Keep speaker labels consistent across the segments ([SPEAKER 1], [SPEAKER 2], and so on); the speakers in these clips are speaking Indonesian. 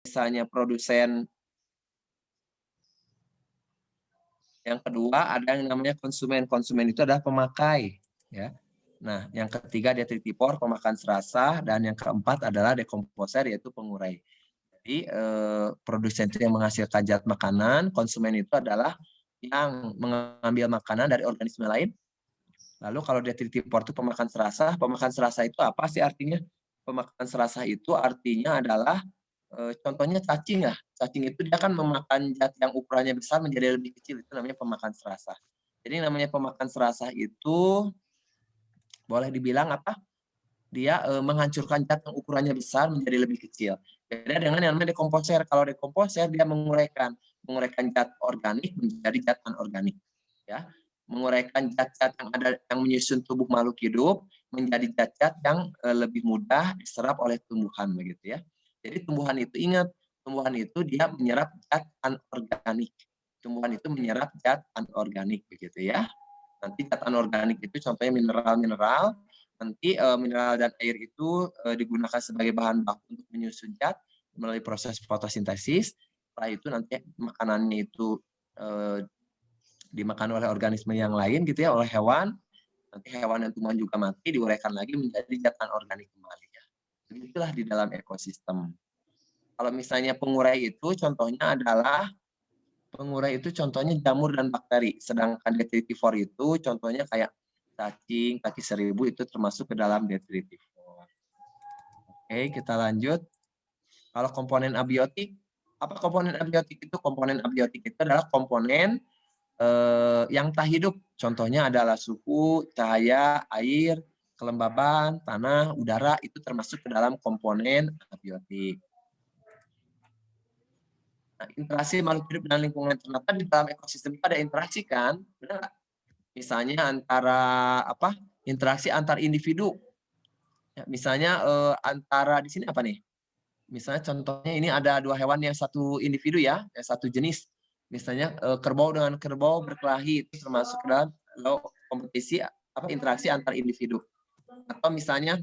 [SPEAKER 1] misalnya produsen. Yang kedua ada yang namanya konsumen. Konsumen itu adalah pemakai, ya. Nah, yang ketiga detritipor, pemakan serasa, dan yang keempat adalah dekomposer, yaitu pengurai. Jadi produsen itu yang menghasilkan zat makanan, konsumen itu adalah yang mengambil makanan dari organisme lain. Lalu kalau detritipor itu pemakan serasa itu apa sih artinya? Pemakan serasa itu artinya adalah contohnya cacing ya. Cacing itu dia kan memakan zat yang ukurannya besar menjadi lebih kecil, itu namanya pemakan serasa. Jadi namanya pemakan serasa itu boleh dibilang apa? Dia menghancurkan zat yang ukurannya besar menjadi lebih kecil. Beda dengan yang namanya dekomposer. Kalau dekomposer dia menguraikan zat organik menjadi zat anorganik, ya. Menguraikan zat-zat yang ada yang menyusun tubuh makhluk hidup menjadi zat-zat yang lebih mudah diserap oleh tumbuhan begitu ya. Jadi tumbuhan itu ingat, tumbuhan itu dia menyerap zat anorganik. Tumbuhan itu menyerap zat anorganik begitu ya. Nanti zat anorganik itu contohnya mineral-mineral. Nanti mineral dan air itu digunakan sebagai bahan baku untuk menyusun zat melalui proses fotosintesis. Setelah itu nanti makanannya itu dimakan oleh organisme yang lain gitu ya, oleh hewan. Nanti hewan dan tumbuhan juga mati, diuraikan lagi menjadi zat anorganik kembali ya. Begitulah di dalam ekosistem. Kalau misalnya pengurai itu contohnya jamur dan bakteri. Sedangkan detritivor itu contohnya kayak cacing, kaki seribu itu termasuk ke dalam detritivor. Oke, kita lanjut. Kalau komponen abiotik, apa komponen abiotik itu? Komponen abiotik itu adalah komponen yang tak hidup. Contohnya adalah suhu, cahaya, air, kelembaban, tanah, udara, itu termasuk ke dalam komponen abiotik. Nah, interaksi makhluk hidup dan lingkungan ternyata di dalam ekosistem itu ada interaksi kan? Benar nggak? Misalnya interaksi antar individu. Ya, misalnya antara di sini apa nih? Misalnya contohnya ini ada dua hewan yang satu individu ya, yang satu jenis. Misalnya kerbau dengan kerbau berkelahi itu termasuk dalam kompetisi interaksi antar individu. Atau misalnya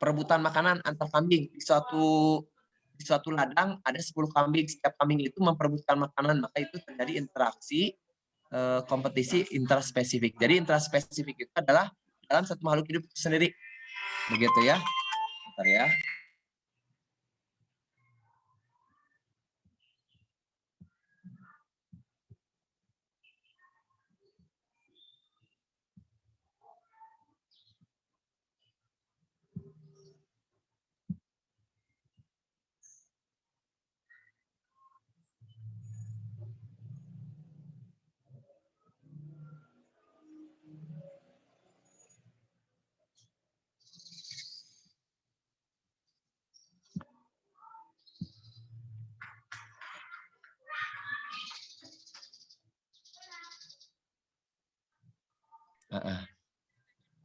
[SPEAKER 1] perebutan makanan antar kambing di suatu ladang ada 10 kambing, setiap kambing itu memperebutkan makanan, maka itu terjadi interaksi kompetisi intraspesifik. Jadi intraspesifik itu adalah dalam satu makhluk hidup itu sendiri. Begitu ya. Bentar ya.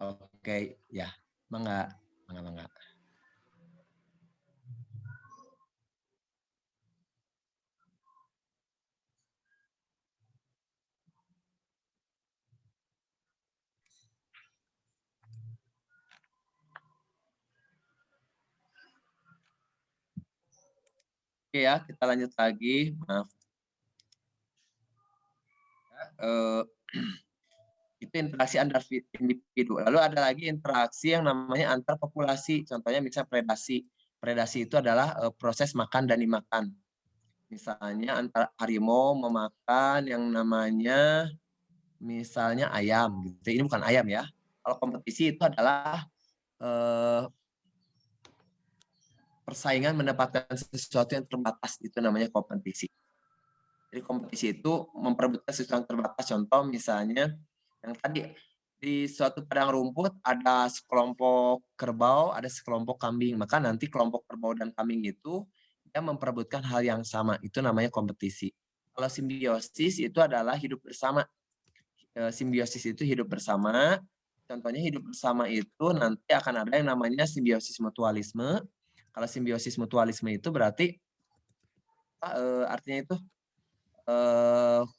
[SPEAKER 1] Oke, ya. Mangga. Oke ya, kita lanjut lagi. Maaf. Itu interaksi antar individu. Lalu ada lagi interaksi yang namanya antar populasi. Contohnya misalnya predasi. Predasi itu adalah proses makan dan dimakan. Misalnya antara harimau memakan yang namanya misalnya ayam gitu. Ini bukan ayam ya. Kalau kompetisi itu adalah persaingan mendapatkan sesuatu yang terbatas, itu namanya kompetisi. Jadi kompetisi itu memperebutkan sesuatu yang terbatas. Contoh misalnya yang tadi di suatu padang rumput ada sekelompok kerbau, ada sekelompok kambing. Maka nanti kelompok kerbau dan kambing itu dia memperebutkan hal yang sama. Itu namanya kompetisi. Kalau simbiosis itu adalah hidup bersama. Simbiosis itu hidup bersama. Contohnya hidup bersama itu nanti akan ada yang namanya simbiosis mutualisme. Kalau simbiosis mutualisme itu berarti artinya itu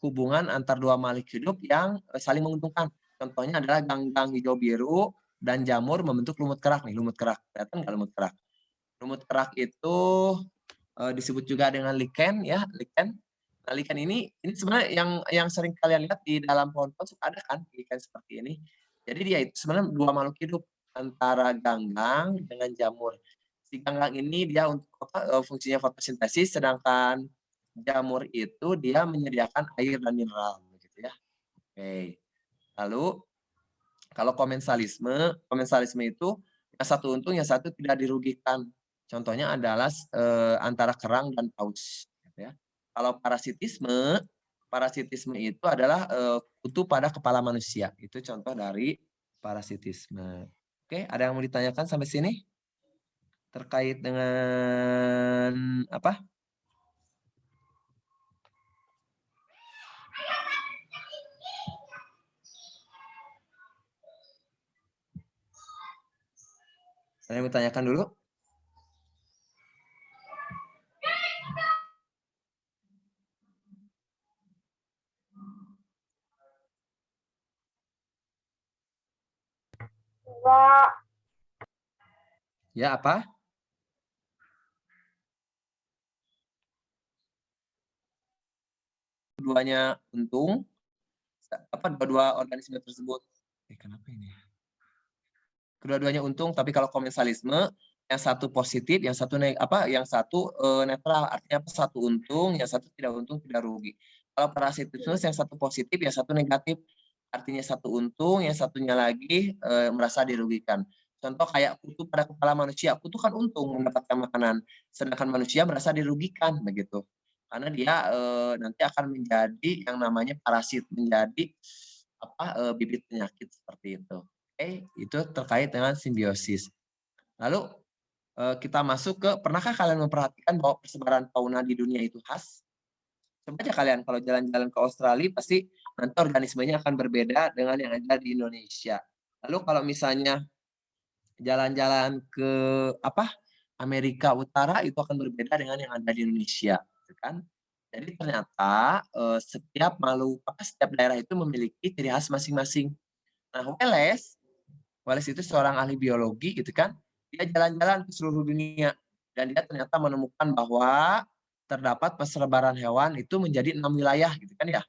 [SPEAKER 1] hubungan antar dua makhluk hidup yang saling menguntungkan. Contohnya adalah ganggang hijau biru dan jamur membentuk lumut kerak nih, lumut kerak. Kelihatan nggak lumut kerak? Lumut kerak itu disebut juga dengan lichen ya, lichen. Nah, lichen ini sebenarnya yang sering kalian lihat di dalam pohon-pohon suka ada kan lichen seperti ini. Jadi dia itu sebenarnya dua makhluk hidup antara ganggang dengan jamur. Si ganggang ini dia untuk fungsinya fotosintesis, sedangkan jamur itu dia menyediakan air dan mineral gitu ya. Oke. Lalu kalau komensalisme itu yang satu untung, yang satu tidak dirugikan. Contohnya adalah antara kerang dan paus. Gitu ya. Kalau parasitisme itu adalah kutu pada kepala manusia. Itu contoh dari parasitisme. Oke, ada yang mau ditanyakan sampai sini? Terkait dengan apa? Ada yang mau ditanyakan dulu?
[SPEAKER 2] Enggak.
[SPEAKER 1] Ya, apa? Keduanya untung, apa dua-dua organisme tersebut? Kenapa ini? Kedua-duanya untung, tapi kalau komensalisme yang satu positif, yang satu netral, artinya apa? Satu untung, yang satu tidak untung, tidak rugi. Kalau parasitisme yang satu positif, yang satu negatif, artinya satu untung, yang satunya lagi merasa dirugikan. Contoh kayak kutu pada kepala manusia, kutu kan untung mendapatkan makanan, sedangkan manusia merasa dirugikan begitu. Karena dia nanti akan menjadi yang namanya parasit, menjadi bibit penyakit seperti itu. Oke, itu terkait dengan simbiosis. Lalu kita masuk ke, pernahkah kalian memperhatikan bahwa persebaran fauna di dunia itu khas? Coba aja kalian kalau jalan-jalan ke Australia, pasti nanti organismenya akan berbeda dengan yang ada di Indonesia. Lalu kalau misalnya jalan-jalan ke Amerika Utara, itu akan berbeda dengan yang ada di Indonesia, gitu kan? Jadi ternyata setiap daerah itu memiliki ciri khas masing-masing. Nah, Wallace itu seorang ahli biologi gitu kan. Dia jalan-jalan ke seluruh dunia dan dia ternyata menemukan bahwa terdapat persebaran hewan itu menjadi 6 wilayah gitu kan ya.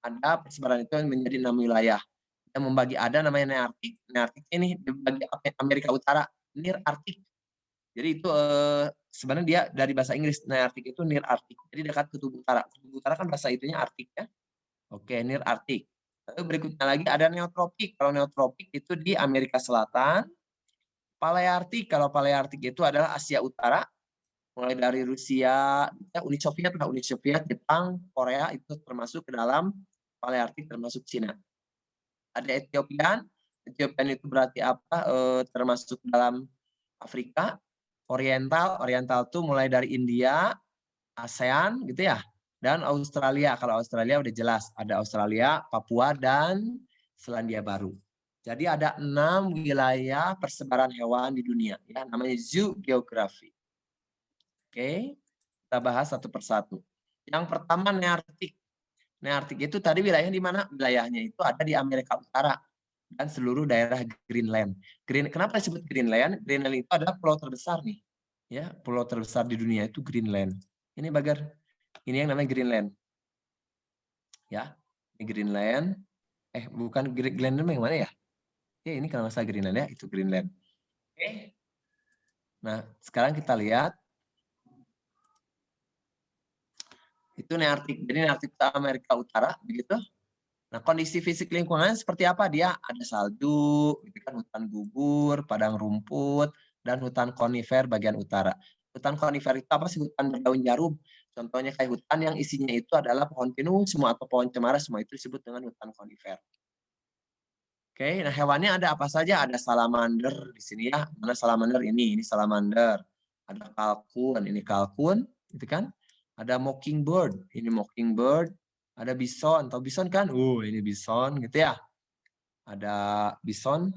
[SPEAKER 1] Ada persebaran itu yang menjadi 6 wilayah. Yang membagi ada namanya Nearktik. Nearktik ini dibagi Amerika Utara, Near Arctic. Jadi itu sebenarnya dia dari bahasa Inggris, Nearktik itu Near Arctic. Jadi dekat Kutub Utara. Kutub Utara kan bahasa itunya Arctic ya. Oke, Near Arctic. Lalu berikutnya lagi ada neotropik. Kalau neotropik itu di Amerika Selatan. Paleartik, kalau Paleartik itu adalah Asia Utara, mulai dari Rusia, ya Uni Soviet lah, Uni Soviet, Jepang, Korea itu termasuk ke dalam Paleartik, termasuk Cina. Ada Ethiopian, Ethiopian itu berarti apa? Termasuk dalam Afrika. Oriental, Oriental itu mulai dari India, ASEAN gitu ya, dan Australia. Kalau Australia udah jelas, ada Australia, Papua, dan Selandia Baru. Jadi ada 6 wilayah persebaran hewan di dunia, ya namanya zoo geografi. Oke, kita bahas satu persatu. Yang pertama Nearktik. Nearktik itu tadi wilayahnya di mana? Wilayahnya itu ada di Amerika Utara dan seluruh daerah Greenland. Kenapa disebut Greenland? Greenland itu adalah pulau terbesar nih. Ya, pulau terbesar di dunia itu Greenland. Ini Bagar, ini yang namanya Greenland. Ya, ini Greenland. Bukan Greenland yang mana ya? Ya, ini kalau nggak salah Greenland ya, itu Greenland. Oke. Nah, sekarang kita lihat. Itu Nearktik. Jadi Nearktik itu Amerika Utara, begitu. Nah, kondisi fisik lingkungan seperti apa? Dia ada salju, gitu kan, hutan gugur, padang rumput, dan hutan konifer bagian utara. Hutan konifer itu apa sih? Hutan berdaun jarum. Contohnya kayak hutan yang isinya itu adalah pohon pinus semua atau pohon cemara, semua itu disebut dengan hutan konifer. Oke, nah hewannya ada apa saja? Ada salamander di sini ya. Mana salamander ini? Ini salamander. Ada kalkun, ini kalkun, gitu kan? Ada mockingbird, ini mockingbird. Ada bison, tahu bison kan? Ini bison, gitu ya. Ada bison.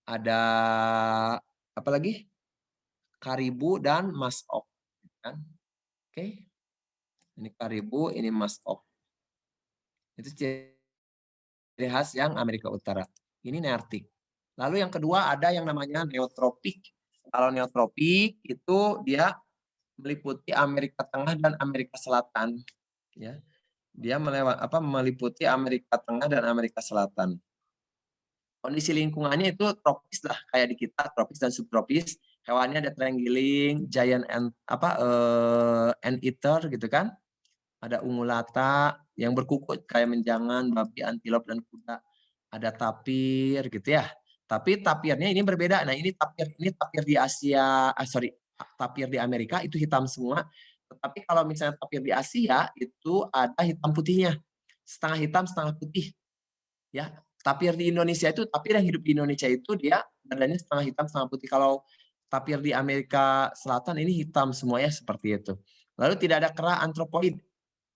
[SPEAKER 1] Ada apa lagi? Karibu dan muskox, kan? Oke. Ini karibu, ini muskox. Itu ciri khas yang Amerika Utara. Ini Nearktik. Lalu yang kedua ada yang namanya neotropik. Kalau neotropik itu dia meliputi Amerika Tengah dan Amerika Selatan, ya. Dia meliputi Amerika Tengah dan Amerika Selatan. Kondisi lingkungannya itu tropis lah, kayak di kita, tropis dan subtropis. Hewannya ada terenggiling, giant anteater gitu kan. Ada ungulata yang berkukut kayak menjangan, babi, antilop, dan kuda. Ada tapir gitu ya. Tapi tapirnya ini berbeda. Nah, ini tapir di Asia, tapir di Amerika itu hitam semua. Tetapi kalau misalnya tapir di Asia itu ada hitam putihnya. Setengah hitam, setengah putih. Ya, tapir di Indonesia itu, tapir yang hidup di Indonesia itu dia badannya setengah hitam, setengah putih. Kalau tapir di Amerika Selatan ini hitam semuanya seperti itu. Lalu tidak ada kera antropoid.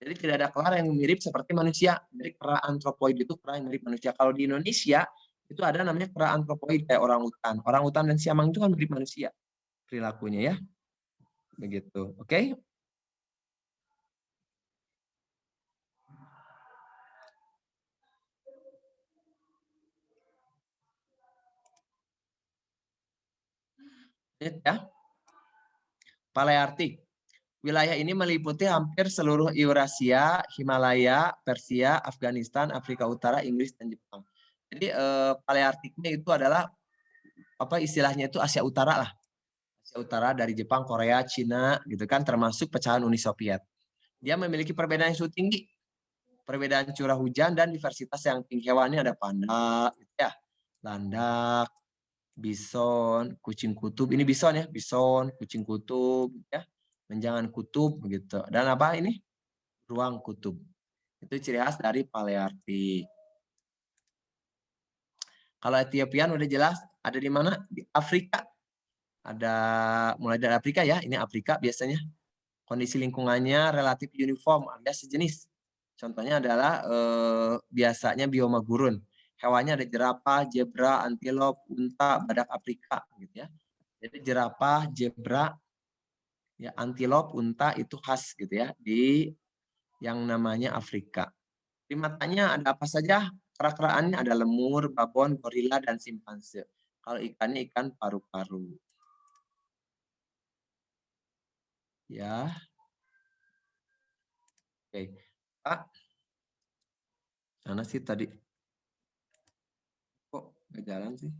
[SPEAKER 1] Jadi tidak ada kera yang mirip seperti manusia. Jadi kera antropoid itu kera yang mirip manusia. Kalau di Indonesia itu ada namanya kera antropoid kayak orang utan. Orang utan dan siamang itu kan mirip manusia perilakunya ya. Begitu. Oke? Ya. Paleartik. Wilayah ini meliputi hampir seluruh Eurasia, Himalaya, Persia, Afghanistan, Afrika Utara, Inggris, dan Jepang. Jadi Paleartiknya itu adalah apa istilahnya itu Asia Utara lah. Asia Utara dari Jepang, Korea, Cina, gitu kan, termasuk pecahan Uni Soviet. Dia memiliki perbedaan yang suhu tinggi, perbedaan curah hujan dan diversitas yang tinggi. Hewannya ada panda, gitu ya, landak, bison, kucing kutub. Ini bison ya, bison, kucing kutub, ya, menjangan kutub, begitu. Dan apa ini? Ruang kutub. Itu ciri khas dari Paleartik. Kalau Etiopian udah jelas, ada di mana? Di Afrika. Ada mulai dari Afrika ya, ini Afrika biasanya. Kondisi lingkungannya relatif uniform, alias sejenis. Contohnya adalah biasanya bioma gurun. Hewannya ada jerapah, zebra, antilop, unta, badak Afrika gitu ya. Jadi jerapah, zebra, ya antilop, unta itu khas gitu ya di yang namanya Afrika. Primatanya ada apa saja? Kera-keraannya ada lemur, babon, gorila, dan simpanse. Kalau ikannya ikan paru-paru. Ya, oke. Pak, mana sih tadi? Kok nggak jalan sih?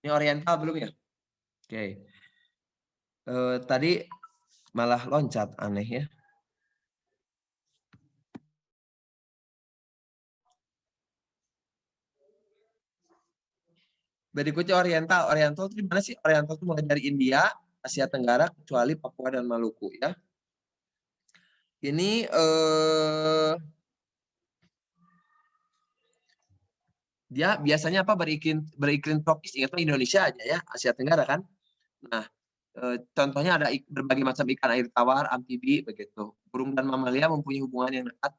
[SPEAKER 1] Ini oriental belum ya? Oke. Tadi malah loncat, aneh ya. Berikutnya oriental. Oriental itu di mana sih? Oriental itu mulai dari India, Asia Tenggara, kecuali Papua dan Maluku ya. Ini dia biasanya apa beriklim tropis. Ingat Indonesia aja ya, Asia Tenggara kan. Nah, contohnya ada berbagai macam ikan air tawar, amfibi begitu. Burung dan mamalia mempunyai hubungan yang dekat.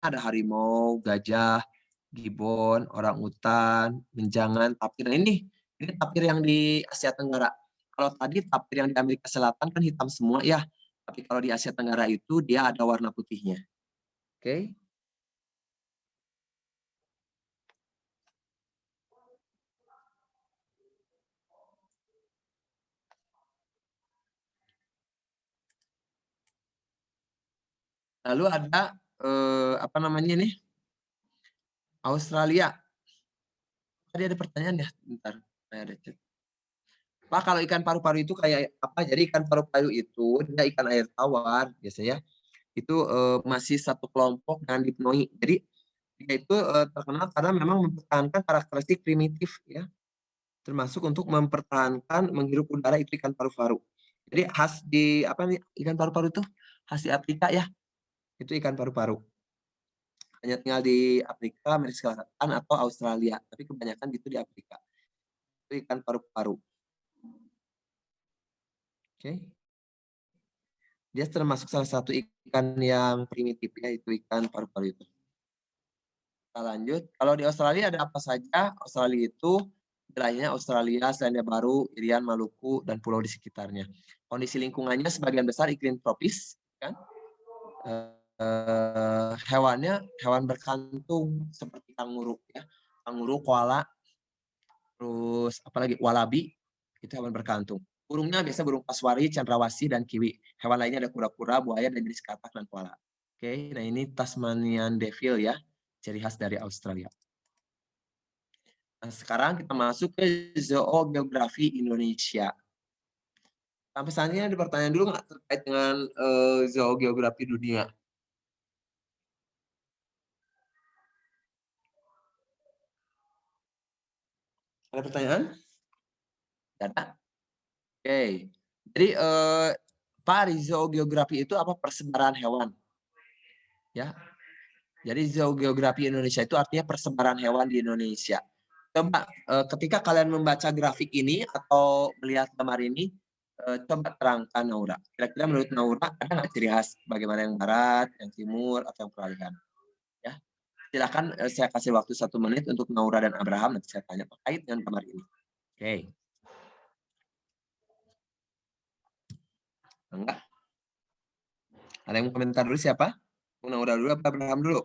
[SPEAKER 1] Ada harimau, gajah, gibbon, orang utan, menjangan, tapir. Nah, ini tapir yang di Asia Tenggara. Kalau tadi tapir yang di Amerika Selatan kan hitam semua ya. Tapi kalau di Asia Tenggara itu dia ada warna putihnya. Oke. Lalu ada apa namanya ini? Australia. Tadi ada pertanyaan ya, bentar. Saya ada chat. Pak, kalau ikan paru-paru itu kayak apa? Jadi ikan paru-paru itu dia ikan air tawar biasanya. Itu masih satu kelompok dengan dipnoi. Jadi dia itu terkenal karena memang mempertahankan karakteristik primitif ya, termasuk untuk mempertahankan menghirup udara itu ikan paru-paru. Jadi khas di apa nih ikan paru-paru itu khas di Afrika ya, itu ikan paru-paru. Hanya tinggal di Afrika, Amerika Selatan atau Australia, tapi kebanyakan itu di Afrika. Itu ikan paru-paru. Oke. Dia termasuk salah satu ikan yang primitif ya, itu ikan paru-paru itu. Kita lanjut. Kalau di Australia ada apa saja? Australia itu wilayahnya Australia, Selandia Baru, Irian, Maluku, dan pulau di sekitarnya. Kondisi lingkungannya sebagian besar iklim tropis, kan? hewannya hewan berkantung seperti kanguru ya. Kanguru, koala, terus apalagi walabi itu hewan berkantung. Burungnya biasa burung kasuari, cendrawasih, dan kiwi. Hewan lainnya ada kura-kura, buaya, dan jenis katak dan koala. Oke, nah ini Tasmanian devil ya, ciri khas dari Australia. Nah, sekarang kita masuk ke zoogeografi Indonesia. Sampai saat ini ada pertanyaan dulu nggak terkait dengan zoogeografi dunia? Ada pertanyaan? Ada? Oke. Jadi Pak, zoogeografi itu apa? Persebaran hewan. Ya. Jadi zoogeografi Indonesia itu artinya persebaran hewan di Indonesia. Coba ketika kalian membaca grafik ini atau melihat gambar ini, coba terangkan Naura. Kira-kira menurut Naura ada nggak ciri khas bagaimana yang barat, yang timur, atau yang peralihan? Ya, silakan saya kasih waktu 1 menit untuk Naura dan Abraham, nanti saya tanya terkait dengan gambar ini. Oke. Enggak? Ada yang mau komentar dulu siapa? Naura dulu apa Abraham dulu?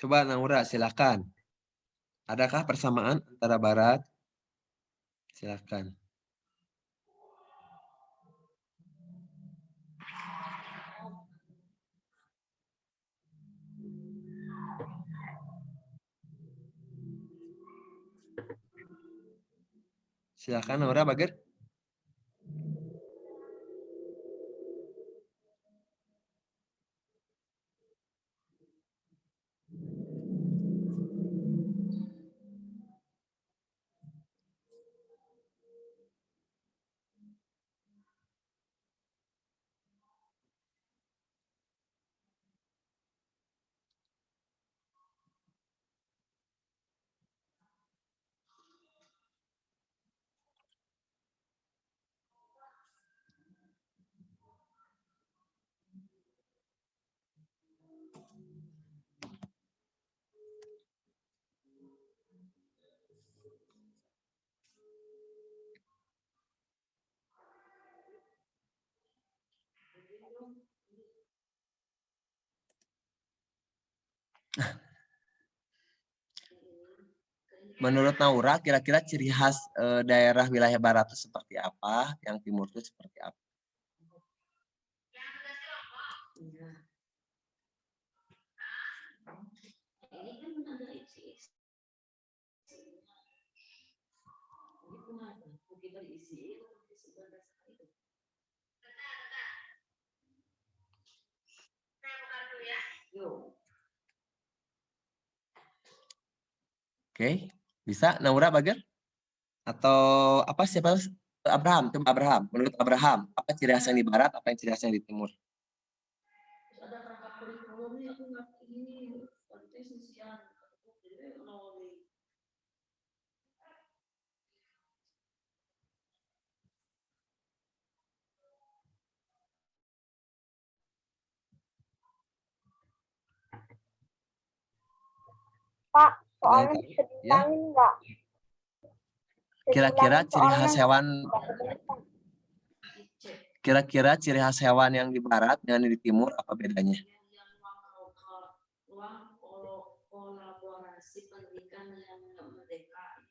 [SPEAKER 1] Coba Naura, silakan. Adakah persamaan antara barat? Silakan. Silakan Naura, Bagir. Menurut Naura, kira-kira ciri khas daerah wilayah barat itu seperti apa, yang timur itu seperti apa? Oke, bisa Naura, Bagir? Atau apa siapa? Abraham, coba Abraham. Menurut Abraham, apa ciri khas yang di barat, apa yang ciri khas yang di timur?
[SPEAKER 2] Pak, soalnya bisa diulangin nggak?
[SPEAKER 1] Kira-kira ciri khas hewan, kira-kira ciri khas hewan yang di barat dengan di timur apa bedanya?
[SPEAKER 3] Kolaborasi pendidikan yang merdeka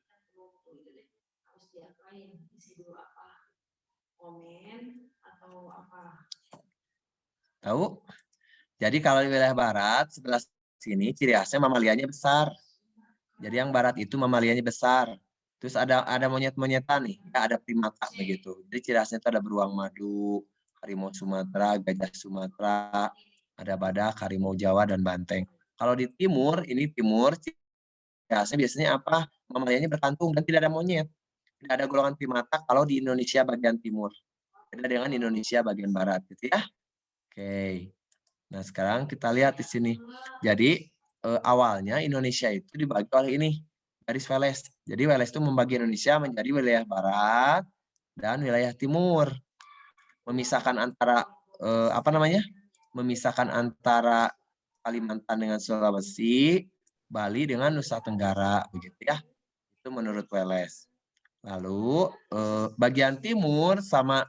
[SPEAKER 3] harus diapain, isi dulu apa, komen atau apa?
[SPEAKER 1] Tahu? Jadi kalau di wilayah barat sebelah sini ciri khasnya mamalianya besar. Jadi yang barat itu mamalianya besar. Terus ada monyet-monyetan nih, ya, ada primata begitu. Jadi ciri khasnya itu ada beruang madu, harimau Sumatera, gajah Sumatera, ada badak, harimau Jawa, dan banteng. Kalau di timur, ini timur, ciri khasnya biasanya apa? Mamalianya berkantung dan tidak ada monyet. Tidak ada golongan primata kalau di Indonesia bagian timur. Beda dengan Indonesia bagian barat, gitu ya. Oke. Nah, sekarang kita lihat di sini. Jadi awalnya Indonesia itu dibagi oleh ini, garis Wallace. Jadi Wallace itu membagi Indonesia menjadi wilayah barat dan wilayah timur. Memisahkan antara memisahkan antara Kalimantan dengan Sulawesi, Bali dengan Nusa Tenggara, begitu ya. Itu menurut Wallace. Lalu bagian timur sama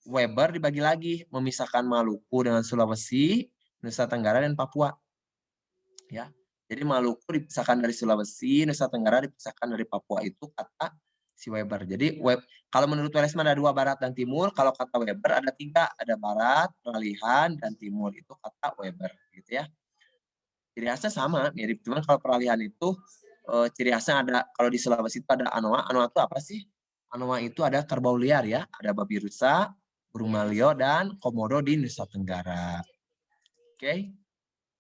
[SPEAKER 1] Weber dibagi lagi, memisahkan Maluku dengan Sulawesi, Nusa Tenggara dan Papua. Ya. Jadi Maluku dipisahkan dari Sulawesi, Nusa Tenggara dipisahkan dari Papua, itu kata si Weber. Jadi kalau menurut Wallace ada 2, barat dan timur. Kalau kata Weber ada 3, ada barat, peralihan, dan timur. Itu kata Weber, gitu ya. Ciri khasnya sama, mirip. Cuman kalau peralihan itu ciri khasnya ada, kalau di Sulawesi itu ada anoa. Anoa itu apa sih? Anoa itu ada kerbau liar ya, ada babi rusa, burung malio, dan komodo di Nusa Tenggara. Oke,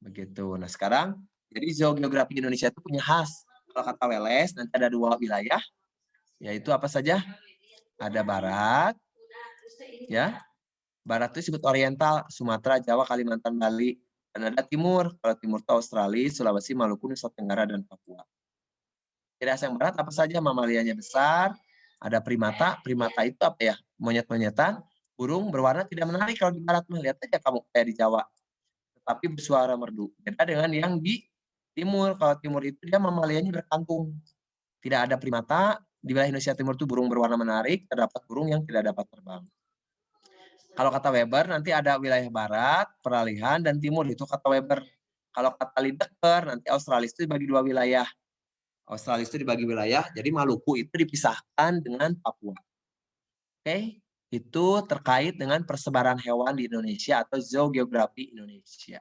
[SPEAKER 1] begitu. Nah sekarang, jadi zoogeografi Indonesia itu punya khas. Kalau kata Wallace, nanti ada 2 wilayah, yaitu apa saja? Ada barat, ya. Barat itu disebut oriental, Sumatera, Jawa, Kalimantan, Bali. Dan ada timur, kalau timur itu Australia, Sulawesi, Maluku, Nusa Tenggara, dan Papua. Ciri khas yang barat apa saja? Mamalianya besar, ada primata. Primata itu apa ya? Monyet-monyetan, burung berwarna tidak menarik kalau di barat. Lihat aja kamu kayak di Jawa. Tetapi bersuara merdu. Beda dengan yang di timur. Kalau timur itu dia mamalianya berkantung. Tidak ada primata. Di wilayah Indonesia Timur itu burung berwarna menarik, terdapat burung yang tidak dapat terbang. Kalau kata Weber, nanti ada wilayah barat, peralihan, dan timur. Itu kata Weber. Kalau kata Lidecker, nanti Australia itu dibagi 2 wilayah. Australia itu dibagi wilayah, jadi Maluku itu dipisahkan dengan Papua. Oke, itu terkait dengan persebaran hewan di Indonesia atau zoogeografi Indonesia.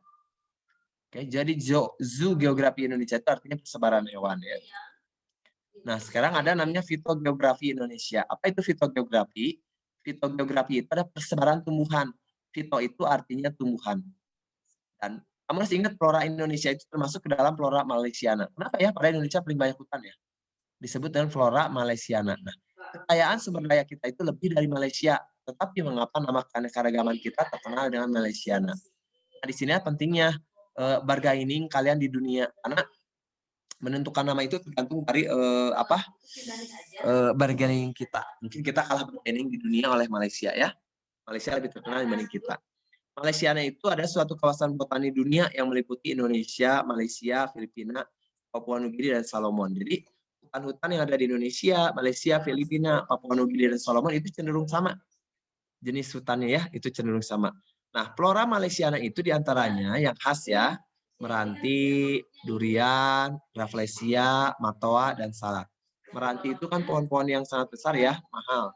[SPEAKER 1] Oke, jadi zoogeografi Indonesia itu artinya persebaran hewan ya. Nah, sekarang ada namanya fitogeografi Indonesia. Apa itu fitogeografi? Fitogeografi itu ada persebaran tumbuhan. Fito itu artinya tumbuhan. Dan kamu harus ingat flora Indonesia itu termasuk ke dalam flora Malaysiana. Kenapa ya? Pada Indonesia paling banyak hutan ya. Disebut dengan flora Malaysiana. Nah, kekayaan sumber daya kita itu lebih dari Malaysia. Tetapi mengapa nama keanekaragaman kita terkenal dengan Malaysiana? Nah, di sini pentingnya bargaining kalian di dunia. Karena menentukan nama itu tergantung dari bargaining kita. Mungkin kita kalah bargaining di dunia oleh Malaysia ya. Malaysia lebih terkenal dibanding kita. Malaysiana itu ada suatu kawasan botani dunia yang meliputi Indonesia, Malaysia, Filipina, Papua Nugini, dan Solomon. Jadi hutan-hutan yang ada di Indonesia, Malaysia, Filipina, Papua Nugini, dan Solomon itu cenderung sama. Jenis hutannya ya, itu cenderung sama. Nah, flora Malaysiana itu diantaranya yang khas ya, meranti, durian, rafflesia, matoa, dan salak. Meranti itu kan pohon-pohon yang sangat besar ya, mahal.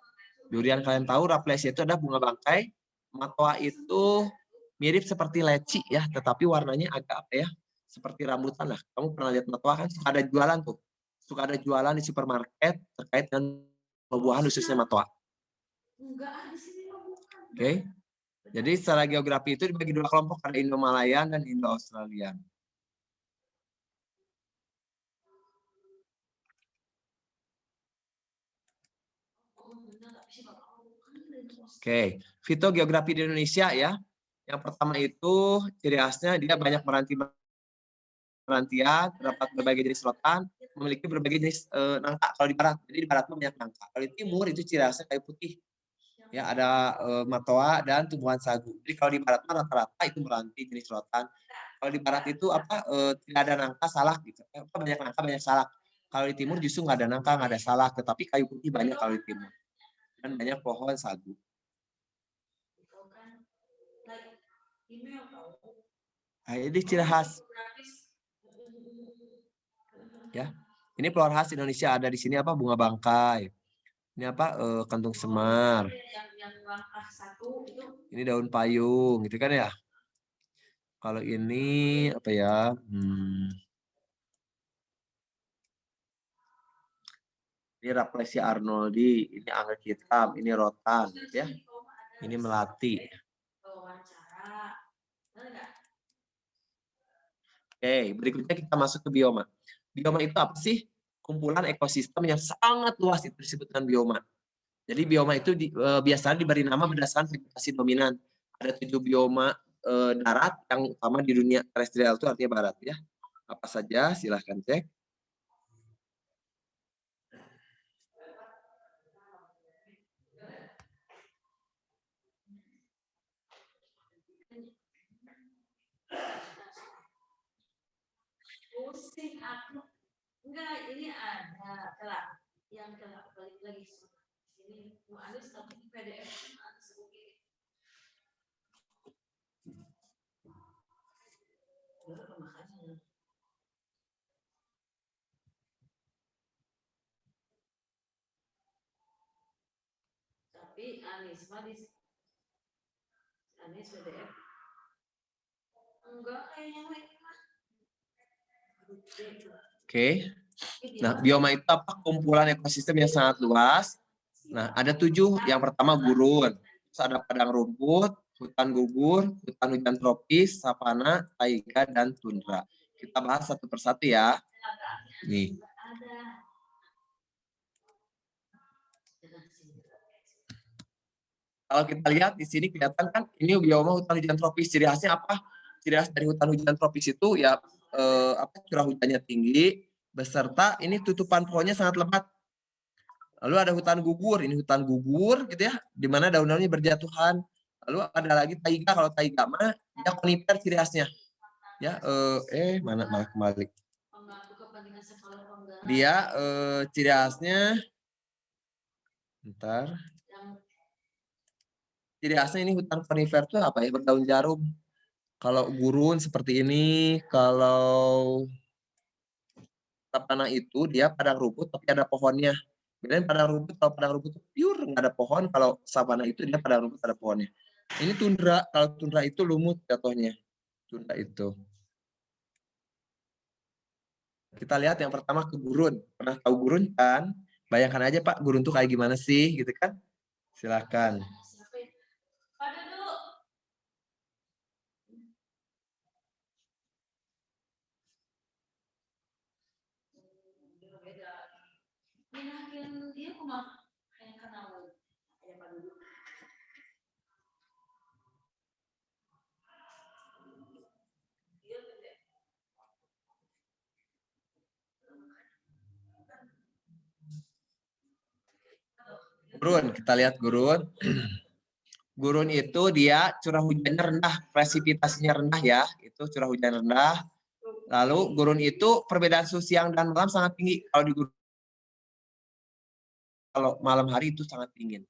[SPEAKER 1] Durian kalian tahu, rafflesia itu ada bunga bangkai. Matoa itu mirip seperti leci ya, tetapi warnanya agak apa ya, seperti rambutan lah. Kamu pernah lihat matoa kan, suka ada jualan tuh. Suka ada jualan di supermarket terkait dengan buah-buahan khususnya matoa. Oke. Jadi secara geografi itu dibagi 2 kelompok, ada Indo-Malayan dan Indo-Australian. Oke, fitogeografi di Indonesia ya. Yang pertama itu ciri khasnya dia banyak merantian, terdapat berbagai jenis rotan, memiliki berbagai jenis nangka kalau di barat. Jadi di barat itu banyak nangka. Kalau di timur itu ciri khasnya kayu putih. Ya, ada matoa dan tumbuhan sagu. Jadi kalau di barat rata-rata itu meranti jenis rotan. Kalau di barat itu tidak ada nangka, salak gitu. Banyak nangka, banyak salak. Kalau di timur justru nggak ada nangka, nggak ada salak, tetapi kayu putih banyak kalau di timur. Dan banyak pohon sagu. Nah, ini ciri khas. Ya, ini flora khas Indonesia, ada di sini apa, bunga bangkai. Ini apa, kantung semar. Ini daun payung, gitu kan ya. Kalau ini apa ya? Ini Rafflesia arnoldi, ini anggrek hitam, ini rotan, gitu ya. Ini melati. Oke, berikutnya kita masuk ke bioma. Bioma itu apa sih? Kumpulan ekosistem yang sangat luas, itu disebut dengan bioma. Jadi bioma itu biasanya diberi nama berdasarkan vegetasi dominan. Ada 7 bioma darat, yang utama di dunia terestrial itu artinya barat ya. Apa saja silahkan cek.
[SPEAKER 3] Pusing aku. Enggak, ini ada kelak. Yang kelak balik lagi sini. Mau ada satu PDF ada sebegini. Makanya. Tapi Anis PDF. Enggak, kayaknya
[SPEAKER 1] Oke. Nah, bioma itu apa? Kumpulan ekosistem yang sangat luas. Nah, ada 7. Yang pertama gurun. Terus ada padang rumput, hutan gugur, hutan hujan tropis, savana, taiga, dan tundra. Kita bahas satu persatu ya. Nih. Kalau kita lihat di sini kelihatan kan ini bioma hutan hujan tropis. Ciri khasnya apa? Ciri khas dari hutan hujan tropis itu ya curah hujannya tinggi, beserta ini tutupan pohonnya sangat lebat. Lalu ada hutan gugur, ini hutan gugur gitu ya, di mana daun-daunnya berjatuhan. Lalu ada lagi taiga, kalau taiga mah dia konifer ciri khasnya. Ya, mana malah kembali. Dia ciri khasnya bentar. Ciri khasnya ini hutan konifer itu apa ya? Berdaun jarum. Kalau gurun seperti ini, kalau tanah itu dia padang rumput tapi ada pohonnya. Bedain padang rumput, kalau padang rumput itu pure nggak ada pohon, kalau savana itu dia padang rumput ada pohonnya. Ini tundra, kalau tundra itu lumut jatuhnya. Tundra itu. Kita lihat yang pertama ke gurun. Pernah tahu gurun kan? Bayangkan aja Pak, gurun tuh kayak gimana sih gitu kan? Silakan. Gurun, kita lihat gurun. Gurun itu dia curah hujannya rendah, presipitasinya rendah ya, itu curah hujan rendah. Lalu gurun itu perbedaan suhu siang dan malam sangat tinggi. Kalau di gurun, kalau malam hari itu sangat dingin.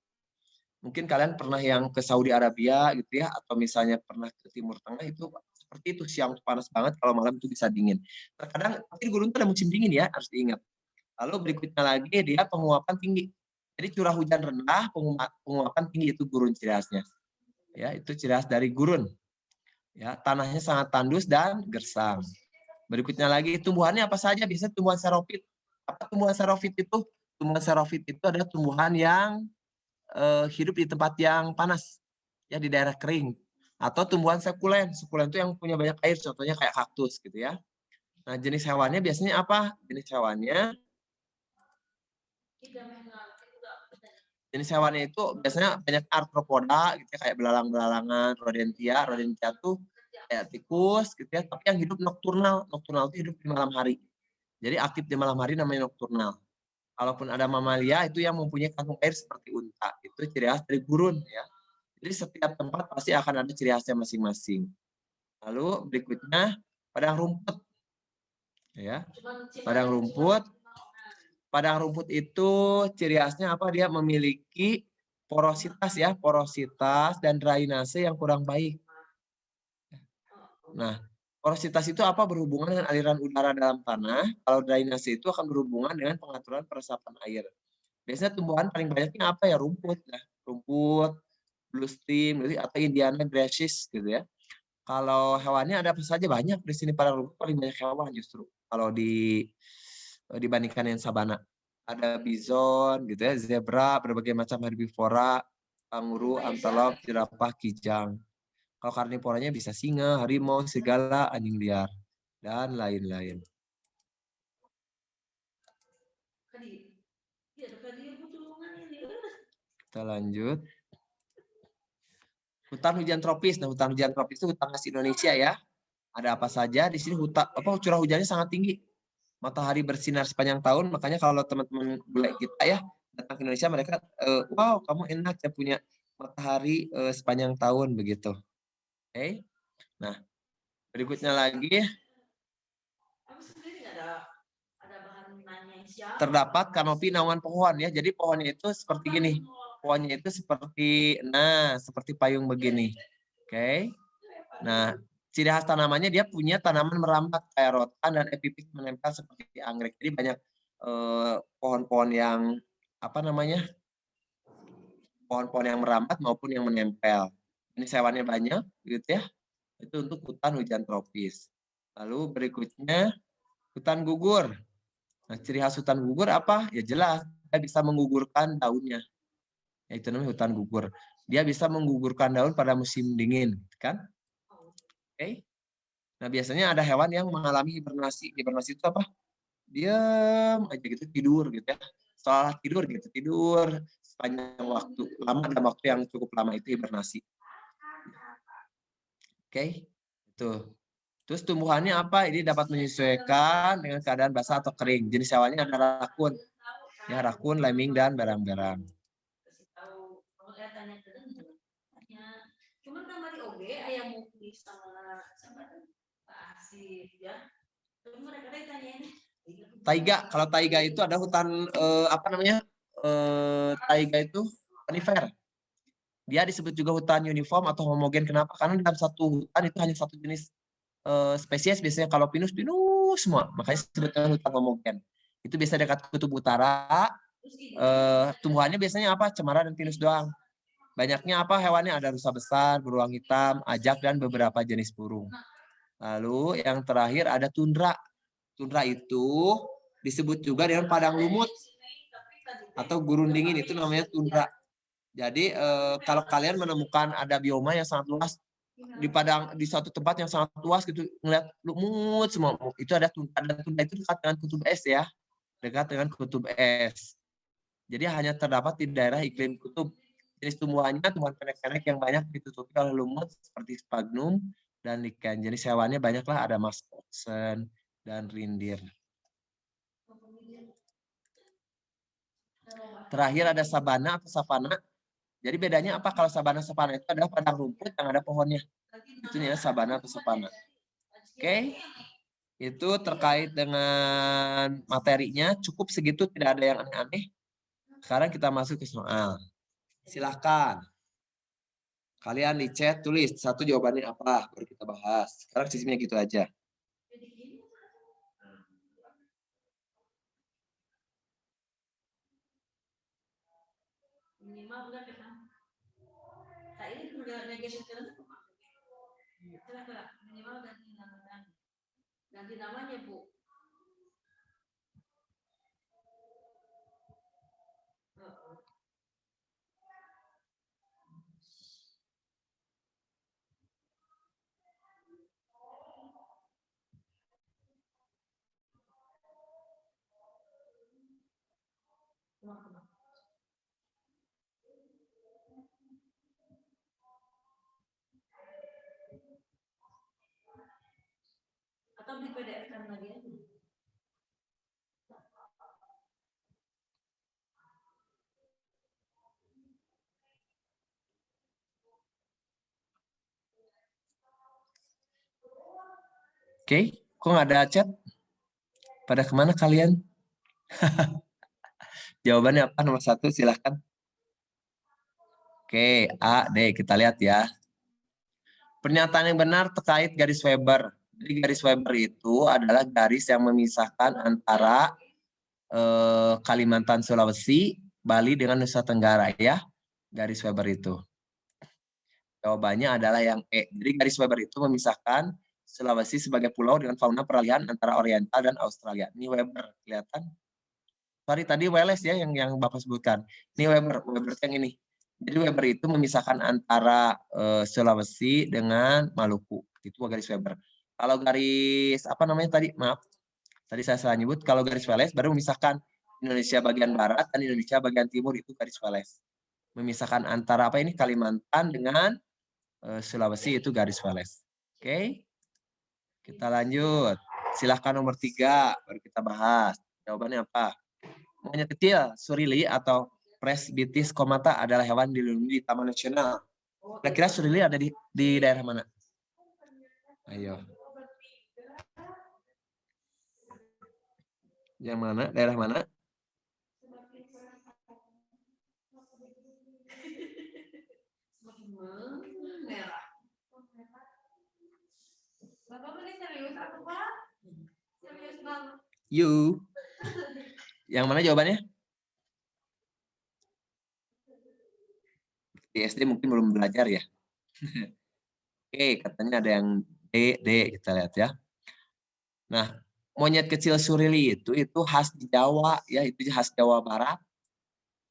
[SPEAKER 1] Mungkin kalian pernah yang ke Saudi Arabia gitu ya, atau misalnya pernah ke Timur Tengah itu seperti itu, siang panas banget, kalau malam itu bisa dingin. Terkadang tapi gurun itu ada musim dingin ya, harus diingat. Lalu berikutnya lagi dia penguapan tinggi. Jadi curah hujan rendah, penguapan tinggi, itu gurun ciri khasnya. Ya, itu ciri khas dari gurun. Ya, tanahnya sangat tandus dan gersang. Berikutnya lagi tumbuhannya apa saja? Biasanya tumbuhan xerophyt. Apa tumbuhan xerophyt itu? Tumbuhan xerophyt itu adalah tumbuhan yang hidup di tempat yang panas, ya di daerah kering. Atau tumbuhan sekulen. Sekulen itu yang punya banyak air, contohnya kayak kaktus gitu ya. Nah, jenis hewannya biasanya apa? Jenis hewannya itu biasanya banyak arthropoda gitu ya, kayak belalang-belalangan, rodentia. Rodentia tuh kayak tikus gitu ya, tapi yang hidup nokturnal. Nokturnal itu hidup di malam hari. Jadi aktif di malam hari namanya nokturnal. Kalaupun ada mamalia itu yang mempunyai kantung air seperti unta. Itu ciri khas dari gurun ya. Jadi setiap tempat pasti akan ada ciri khasnya masing-masing. Lalu berikutnya padang rumput. Ya. Padang rumput. Padang rumput itu ciri khasnya apa? Dia memiliki porositas ya, porositas dan drainase yang kurang baik. Nah, porositas itu apa? Berhubungan dengan aliran udara dalam tanah. Kalau drainase itu akan berhubungan dengan pengaturan peresapan air. Biasanya tumbuhan paling banyaknya apa ya? Rumput ya. Rumput, blue stem, atau Indiana grasses gitu ya. Kalau hewannya ada apa saja? Banyak di sini. Padang rumput paling banyak hewan justru. Kalau dibandingkan dengan sabana. Ada bison gitu ya, zebra, berbagai macam herbivora, kanguru, antelop, jerapah, kijang. Kalau karnivoranya bisa singa, harimau, serigala, anjing liar, dan lain-lain. Kita lanjut. Hutan hujan tropis. Nah, hutan hujan tropis itu hutan khas Indonesia ya. Ada apa saja di sini, curah hujannya sangat tinggi. Matahari bersinar sepanjang tahun, makanya kalau teman-teman bule kita ya datang ke Indonesia, mereka wow, kamu enak ya punya matahari sepanjang tahun begitu. Oke. Nah, berikutnya lagi terdapat kanopi naungan pohon ya. Jadi pohonnya itu seperti gini. Pohonnya itu seperti payung begini. Oke. Nah, ciri khas tanamannya dia punya tanaman merambat kayak rotan dan epipit menempel seperti anggrek. Jadi banyak pohon-pohon yang pohon-pohon yang merambat maupun yang menempel. Ini hewannya banyak, gitu ya. Itu untuk hutan hujan tropis. Lalu berikutnya hutan gugur. Nah, ciri khas hutan gugur apa? Ya jelas, dia bisa menggugurkan daunnya. Ya, itu namanya hutan gugur. Dia bisa menggugurkan daun pada musim dingin, kan? Oke. Nah, biasanya ada hewan yang mengalami hibernasi. Hibernasi itu apa? Diam aja gitu, tidur gitu ya. Seolah tidur gitu, tidur sepanjang waktu lama, dalam waktu yang cukup lama, itu hibernasi. Oke. Itu. Terus tumbuhannya apa? Ini dapat menyesuaikan dengan keadaan basah atau kering. Jenis hewannya ada rakun. Ya, rakun, lemming, dan berang-berang.
[SPEAKER 3] Cuman kamar di OG ayam mukli sama Asif ya. Terus mereka ditanyain
[SPEAKER 1] taiga. Kalau taiga itu ada hutan taiga itu konifer. Dia disebut juga hutan uniform atau homogen. Kenapa? Karena dalam satu hutan itu hanya satu jenis spesies. Biasanya kalau pinus semua. Makanya disebutnya hutan homogen. Itu biasa dekat kutub utara. Tumbuhannya biasanya apa? Cemara dan pinus doang. Banyaknya apa hewannya? Ada rusa besar, beruang hitam, ajak, dan beberapa jenis burung. Lalu yang terakhir ada tundra. Tundra itu disebut juga dengan padang lumut atau gurun dingin, itu namanya tundra. Jadi kalau kalian menemukan ada bioma yang sangat luas di suatu tempat yang sangat luas gitu, ngeliat lumut semua, itu ada tundra. Dan tundra itu dekat dengan kutub es ya, dekat dengan kutub es. Jadi hanya terdapat di daerah iklim kutub. Jenis tumbuhan pendek-pendek yang banyak ditutupi oleh lumut seperti sphagnum dan lichen. Jenis hewannya banyaklah, ada musk oxen dan reindeer. Terakhir ada sabana atau savana. Jadi bedanya apa? Kalau sabana savana itu adalah padang rumput yang ada pohonnya. Itu ya sabana atau savana. Oke. Itu terkait dengan materinya, cukup segitu, tidak ada yang aneh-aneh. Sekarang kita masuk ke soal. Silahkan. Kalian di chat tulis satu jawabannya apa, baru kita bahas. Sekarang sistemnya gitu aja.
[SPEAKER 3] minimal udah kita. Nah ini udah negasi sekarang. Minimal ganti namanya Bu. Atau di PDF kan lagi aja.
[SPEAKER 1] Oke, kok nggak ada chat? Pada kemana kalian? Jawabannya apa? Nomor 1, silahkan. Oke, A, D. Kita lihat ya. Pernyataan yang benar terkait garis Weber. Jadi garis Weber itu adalah garis yang memisahkan antara Kalimantan, Sulawesi, Bali dengan Nusa Tenggara ya. Garis Weber itu. Jawabannya adalah yang E. Jadi garis Weber itu memisahkan Sulawesi sebagai pulau dengan fauna peralihan antara Oriental dan Australia. Ini Weber, kelihatan? Sorry, tadi Welles ya yang Bapak sebutkan. Ini Weber yang ini. Jadi Weber itu memisahkan antara Sulawesi dengan Maluku. Itu garis Weber. Kalau garis apa namanya tadi? Maaf. Tadi saya salah nyebut. Kalau garis Welles baru memisahkan Indonesia bagian barat dan Indonesia bagian timur, itu garis Welles. Memisahkan antara apa ini? Kalimantan dengan Sulawesi itu garis Veles. Oke, kita lanjut. Silahkan nomor 3 baru kita bahas. Jawabannya apa? Monyet kecil, surili atau Presbytis comata adalah hewan dilindungi di Taman Nasional. Kira-kira surili ada di daerah mana? Ayo. Yang mana? Daerah mana?
[SPEAKER 3] Merah. Bapak ini serius atau Pak? Serius banget.
[SPEAKER 1] You. Yang mana jawabannya? Di SD mungkin belum belajar ya. Oke, katanya ada yang D, kita lihat ya. Nah, monyet kecil surili itu khas di Jawa ya, itu khas Jawa Barat.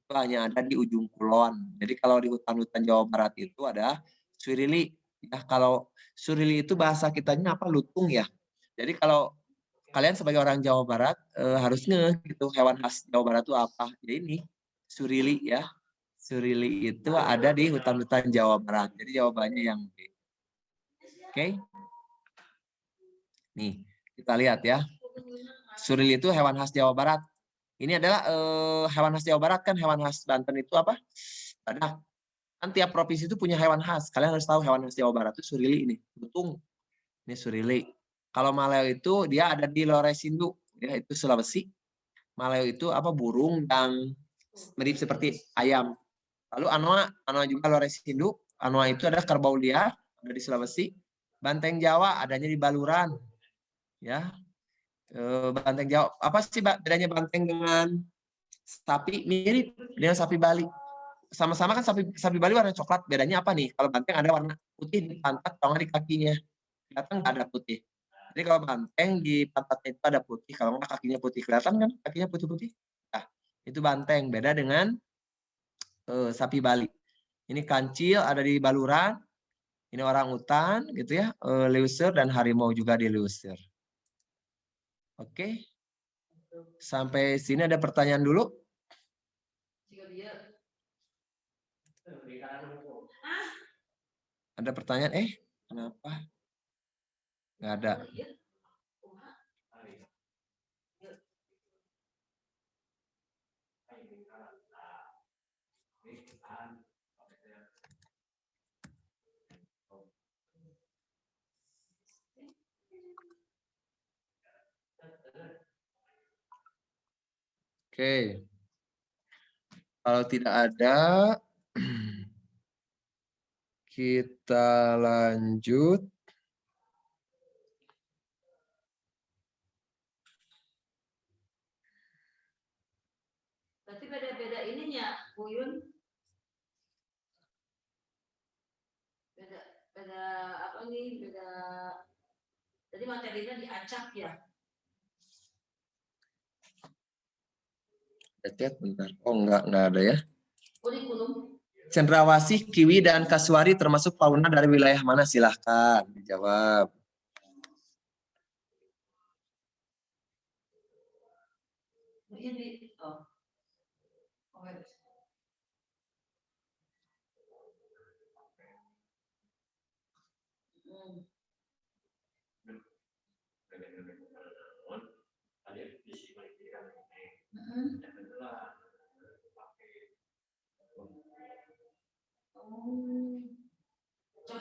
[SPEAKER 1] Itu hanya ada di ujung kulon. Jadi kalau di hutan-hutan Jawa Barat itu ada surili. Ya, kalau surili itu bahasa kitanya apa? Lutung ya. Jadi kalau kalian sebagai orang Jawa Barat harus ngeh gitu hewan khas Jawa Barat itu apa. Ya ini surili ya. Surili itu ada di hutan-hutan Jawa Barat. Jadi jawabannya yang B. Oke. Nih, kita lihat ya. Surili itu hewan khas Jawa Barat. Ini adalah hewan khas Jawa Barat kan, hewan khas Banten itu apa? Ada. Kan tiap provinsi itu punya hewan khas. Kalian harus tahu hewan khas Jawa Barat itu surili ini. Lutung. Ini surili. Kalau Maleo itu dia ada di Loresindu. Ya, itu Sulawesi. Maleo itu apa? Burung yang mirip seperti ayam. Lalu anoa juga Loresindu. Anoa itu ada kerbau liar, ada di Sulawesi. Banteng Jawa adanya di Baluran. Ya, banteng Jawa. Apa sih bedanya banteng dengan sapi? Mirip dengan sapi Bali. Sama-sama kan sapi Bali warna coklat. Bedanya apa nih? Kalau banteng ada warna putih di pantat, atau di kakinya. Kelihatan nggak ada putih. Jadi kalau banteng di pantatnya itu ada putih, kalau nggak kakinya putih. Kelihatan kan kakinya putih-putih? Nah, itu banteng. Beda dengan sapi Bali. Ini kancil ada di Baluran. Ini orang utan gitu ya. Leuser dan harimau juga di Leuser. Oke. Sampai sini ada pertanyaan dulu? Ada pertanyaan? Kenapa? Nggak ada. Oke. Kalau tidak ada, kita lanjut.
[SPEAKER 3] Berarti beda-beda ininya, Buyun. Beda apa nih? Beda. Jadi materinya diacak ya.
[SPEAKER 1] Cek bentar. Oh, enggak ada ya.
[SPEAKER 3] Kurikulum.
[SPEAKER 1] Cendrawasih, kiwi, dan kasuari termasuk fauna dari wilayah mana? Silahkan dijawab.
[SPEAKER 3] Ini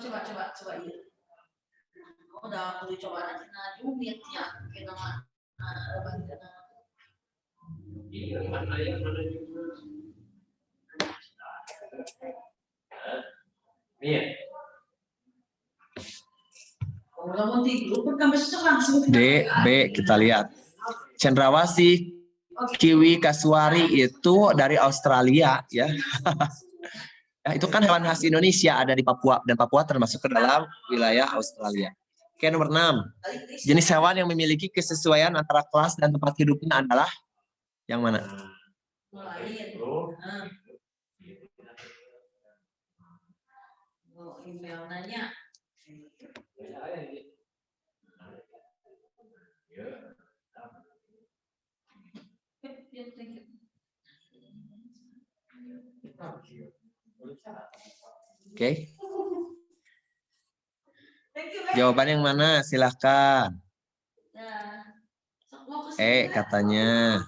[SPEAKER 3] coba ya. Udah aku coba nanti jumit ya.
[SPEAKER 1] D, B kita lihat. Cendrawasih, kiwi, kasuari itu dari Australia ya. Ya, itu kan hewan khas Indonesia ada di Papua dan Papua termasuk ke dalam wilayah Australia. Oke, nomor 6. Jenis hewan yang memiliki kesesuaian antara kelas dan tempat hidupnya adalah yang mana? Oke. Jawaban yang mana? Silahkan.
[SPEAKER 3] Nah, mau ke sini nggak?
[SPEAKER 1] Katanya.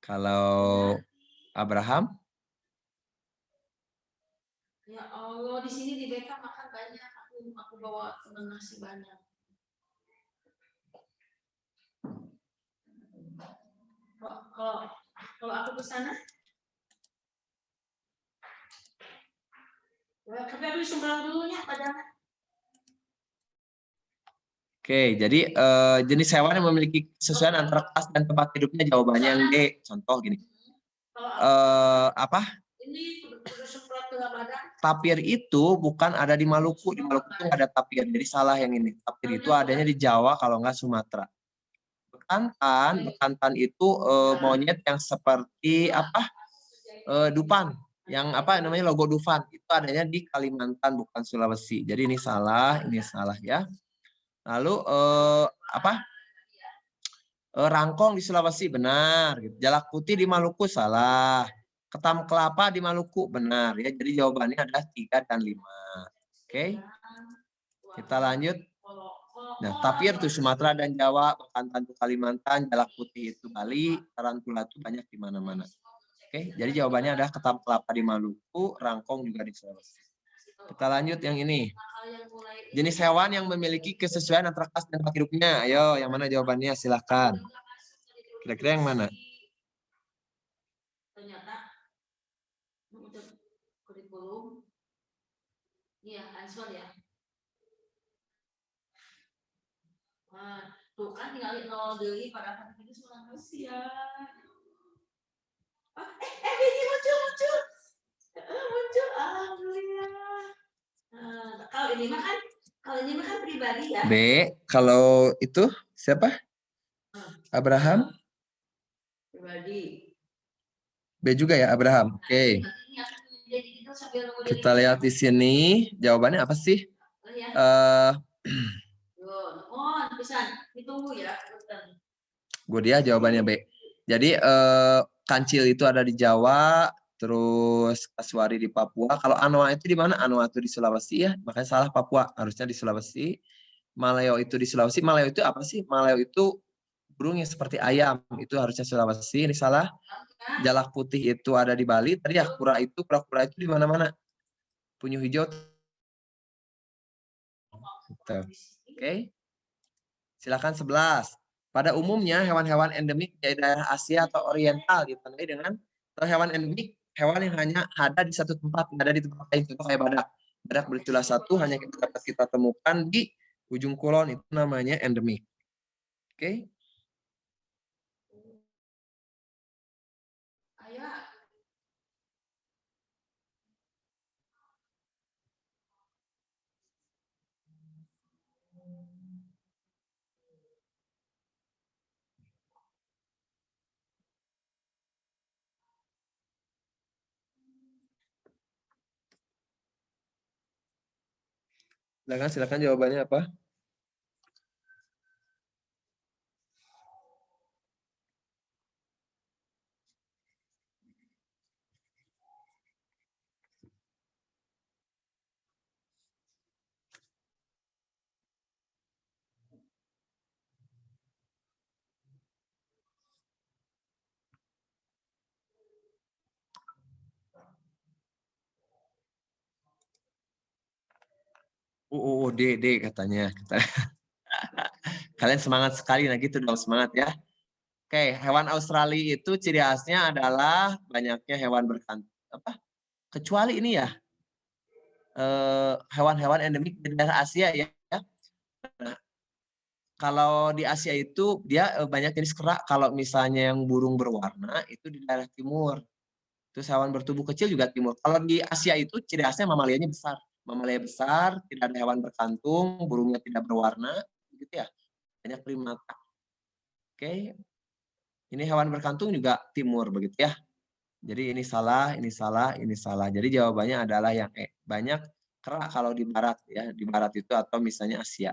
[SPEAKER 1] Kalau Abraham?
[SPEAKER 3] Ya Allah, di sini di BK makan banyak. Aku bawa temen nasi banyak. Kalau aku ke sana, tapi aku disumbang dulunya padahal.
[SPEAKER 1] Oke, jadi jenis hewan yang memiliki kesesuaian antara kelas dan tempat hidupnya jawabannya yang D. Contoh gini. Apa?
[SPEAKER 3] Ini semprot ke badan.
[SPEAKER 1] Tapir itu bukan ada di Maluku. Di Maluku itu nggak ada tapir. Jadi salah yang ini. Tapir itu adanya di Jawa kalau nggak Sumatera. Bekantan itu monyet yang seperti apa? Dupan. Yang apa namanya logo Dufan. Itu adanya di Kalimantan bukan Sulawesi. Jadi ini salah ya. Lalu apa? Rangkong di Sulawesi benar. Jalak putih di Maluku salah. Ketam kelapa di Maluku benar ya. Jadi jawabannya adalah 3 dan 5. Oke. Kita lanjut. Nah, tapir itu Sumatera dan Jawa, bekantan itu Kalimantan, jalak putih itu Bali, tarantula itu banyak di mana-mana. Oke, jadi jawabannya adalah ketam kelapa di Maluku, rangkong juga di Sulawesi. Kita lanjut yang ini. Jenis hewan yang memiliki kesesuaian antara kelas dan tempat hidupnya. Ayo, yang mana jawabannya? Silahkan. Kira-kira yang mana?
[SPEAKER 3] Ternyata untuk kurikulum, iya answer ya. Nah, tuh kan tinggal 0 dari pada kan ini semua manusia. Ini muncul. Alhamdulillah. Kalau ini mah kan pribadi ya.
[SPEAKER 1] B, kalau itu siapa? Abraham?
[SPEAKER 3] Pribadi.
[SPEAKER 1] B juga ya Abraham. Oke. Kita lihat di sini jawabannya apa sih?
[SPEAKER 3] Ditunggu ya.
[SPEAKER 1] Gue dia jawabannya B. Jadi kancil itu ada di Jawa, terus kasuari di Papua. Kalau anoa itu di mana? Anoa itu di Sulawesi ya. Makanya salah Papua, harusnya di Sulawesi. Maleo itu di Sulawesi. Maleo itu apa sih? Maleo itu burungnya seperti ayam. Itu harusnya Sulawesi. Ini salah. Jalak putih itu ada di Bali. Tadi ya kura-kura itu di mana-mana. Penyu hijau. Gitu. Oke. Silakan 11. Pada umumnya hewan-hewan endemik dari daerah Asia atau Oriental ditandai dengan hewan endemik, hewan yang hanya ada di satu tempat, tidak ada di tempat lain. Contoh kayak badak. Badak bercula satu hanya dapat kita temukan di ujung kulon, itu namanya endemik. Oke. Silakan jawabannya apa? D katanya. Kalian semangat sekali, nah gitu dong, semangat ya. Oke, hewan Australia itu ciri khasnya adalah banyaknya hewan berkantung. Kecuali ini ya, hewan-hewan endemik di daerah Asia ya. Nah, kalau di Asia itu dia banyak jenis kera. Kalau misalnya yang burung berwarna itu di daerah timur. Terus hewan bertubuh kecil juga timur. Kalau di Asia itu ciri khasnya mamalianya besar. Mamalia besar, tidak ada hewan berkantung, burungnya tidak berwarna, gitu ya. Banyak primata. Oke. Ini hewan berkantung juga timur begitu ya. Jadi ini salah, ini salah, ini salah. Jadi jawabannya adalah yang E. Banyak kera kalau di barat ya, di barat itu atau misalnya Asia.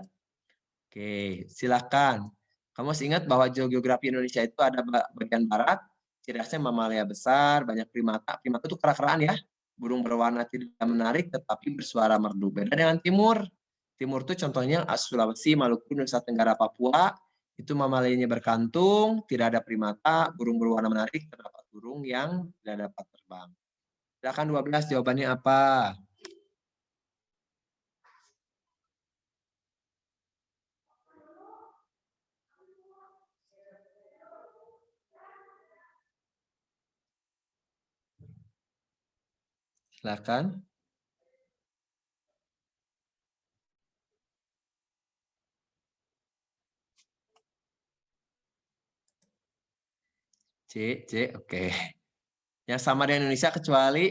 [SPEAKER 1] Oke, silakan. Kamu masih ingat bahwa geografi Indonesia itu ada bagian barat, ciri khasnya mamalia besar, banyak primata. Primata itu kera-keraan ya. Burung berwarna tidak menarik tetapi bersuara merdu. Beda dengan timur. Timur tuh contohnya Sulawesi, Maluku, Nusa Tenggara, Papua. Itu mamalainya berkantung, tidak ada primata, burung berwarna menarik, terdapat burung yang tidak dapat terbang. Silakan 12, jawabannya apa? Silakan. C, oke. Yang sama dengan Indonesia kecuali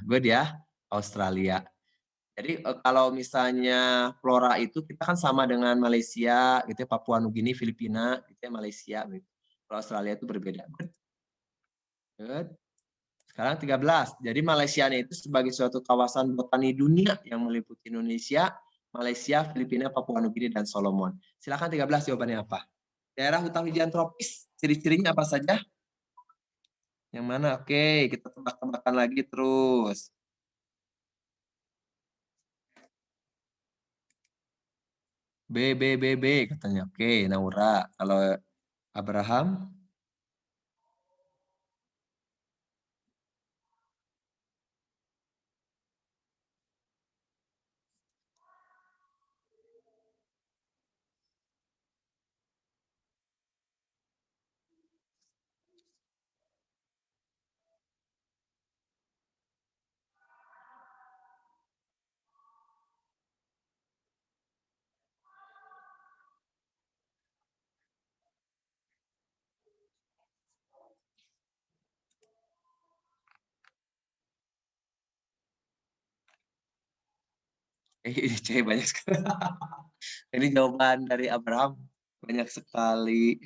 [SPEAKER 1] good ya, Australia. Jadi kalau misalnya flora itu kita kan sama dengan Malaysia, gitu ya, Papua Nugini, Filipina, gitu ya, Malaysia. Gitu. Kalau Australia itu berbeda. Good. Sekarang 13. Jadi Malaysia itu sebagai suatu kawasan botani dunia yang meliputi Indonesia, Malaysia, Filipina, Papua Nugini, dan Solomon. Silakan 13 jawabannya apa? Daerah hutan hujan tropis, ciri-cirinya apa saja? Yang mana? Oke, kita tebak-tebakan lagi terus. B katanya. Oke, Naura. Kalau Abraham? Ini banyak sekali. Ini jawaban dari Abraham. Banyak sekali.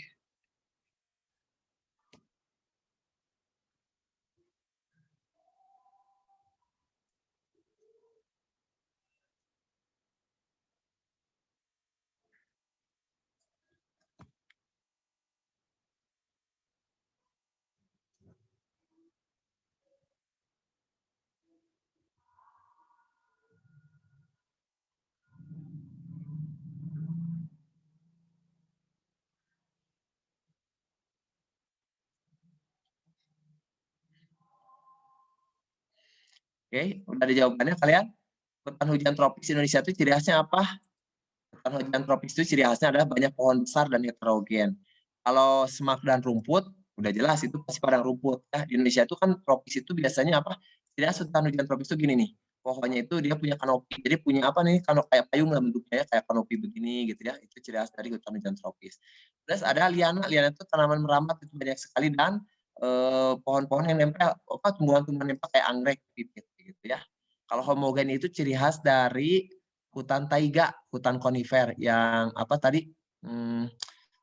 [SPEAKER 1] Oke, udah ada jawabannya kalian? Hutan hujan tropis Indonesia itu ciri khasnya apa? Hutan hujan tropis itu ciri khasnya adalah banyak pohon besar dan heterogen. Kalau semak dan rumput, udah jelas itu pasti padang rumput. Ya, di Indonesia itu kan tropis itu biasanya apa? Ciri khas hutan hujan tropis itu gini nih. Pohonnya itu dia punya kanopi. Jadi punya apa nih? Kayak payung lah bentuknya ya, kayak kanopi begini gitu ya. Itu ciri khas dari hutan hujan tropis. Terus ada liana. Liana itu tanaman merambat itu banyak sekali dan pohon-pohon yang nempel, tumbuhan-tumbuhan nempel kayak anggrek, pipit gitu ya. Kalau homogen itu ciri khas dari hutan taiga, hutan konifer yang apa tadi?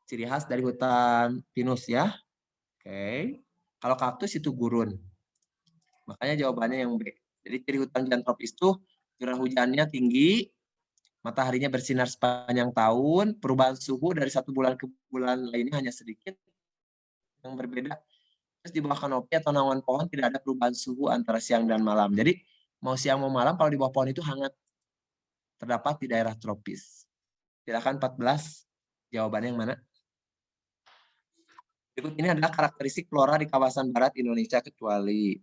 [SPEAKER 1] Ciri khas dari hutan pinus ya. Oke. Kalau kaktus itu gurun. Makanya jawabannya yang B. Jadi ciri hutan hujan tropis itu curah hujannya tinggi, mataharinya bersinar sepanjang tahun, perubahan suhu dari satu bulan ke bulan lainnya hanya sedikit yang berbeda. Terus di bawah kanopi atau naungan pohon tidak ada perubahan suhu antara siang dan malam. Jadi mau siang mau malam kalau di bawah pohon itu hangat. Terdapat di daerah tropis. Silakan 14. Jawabannya yang mana? Berikut ini adalah karakteristik flora di kawasan barat Indonesia kecuali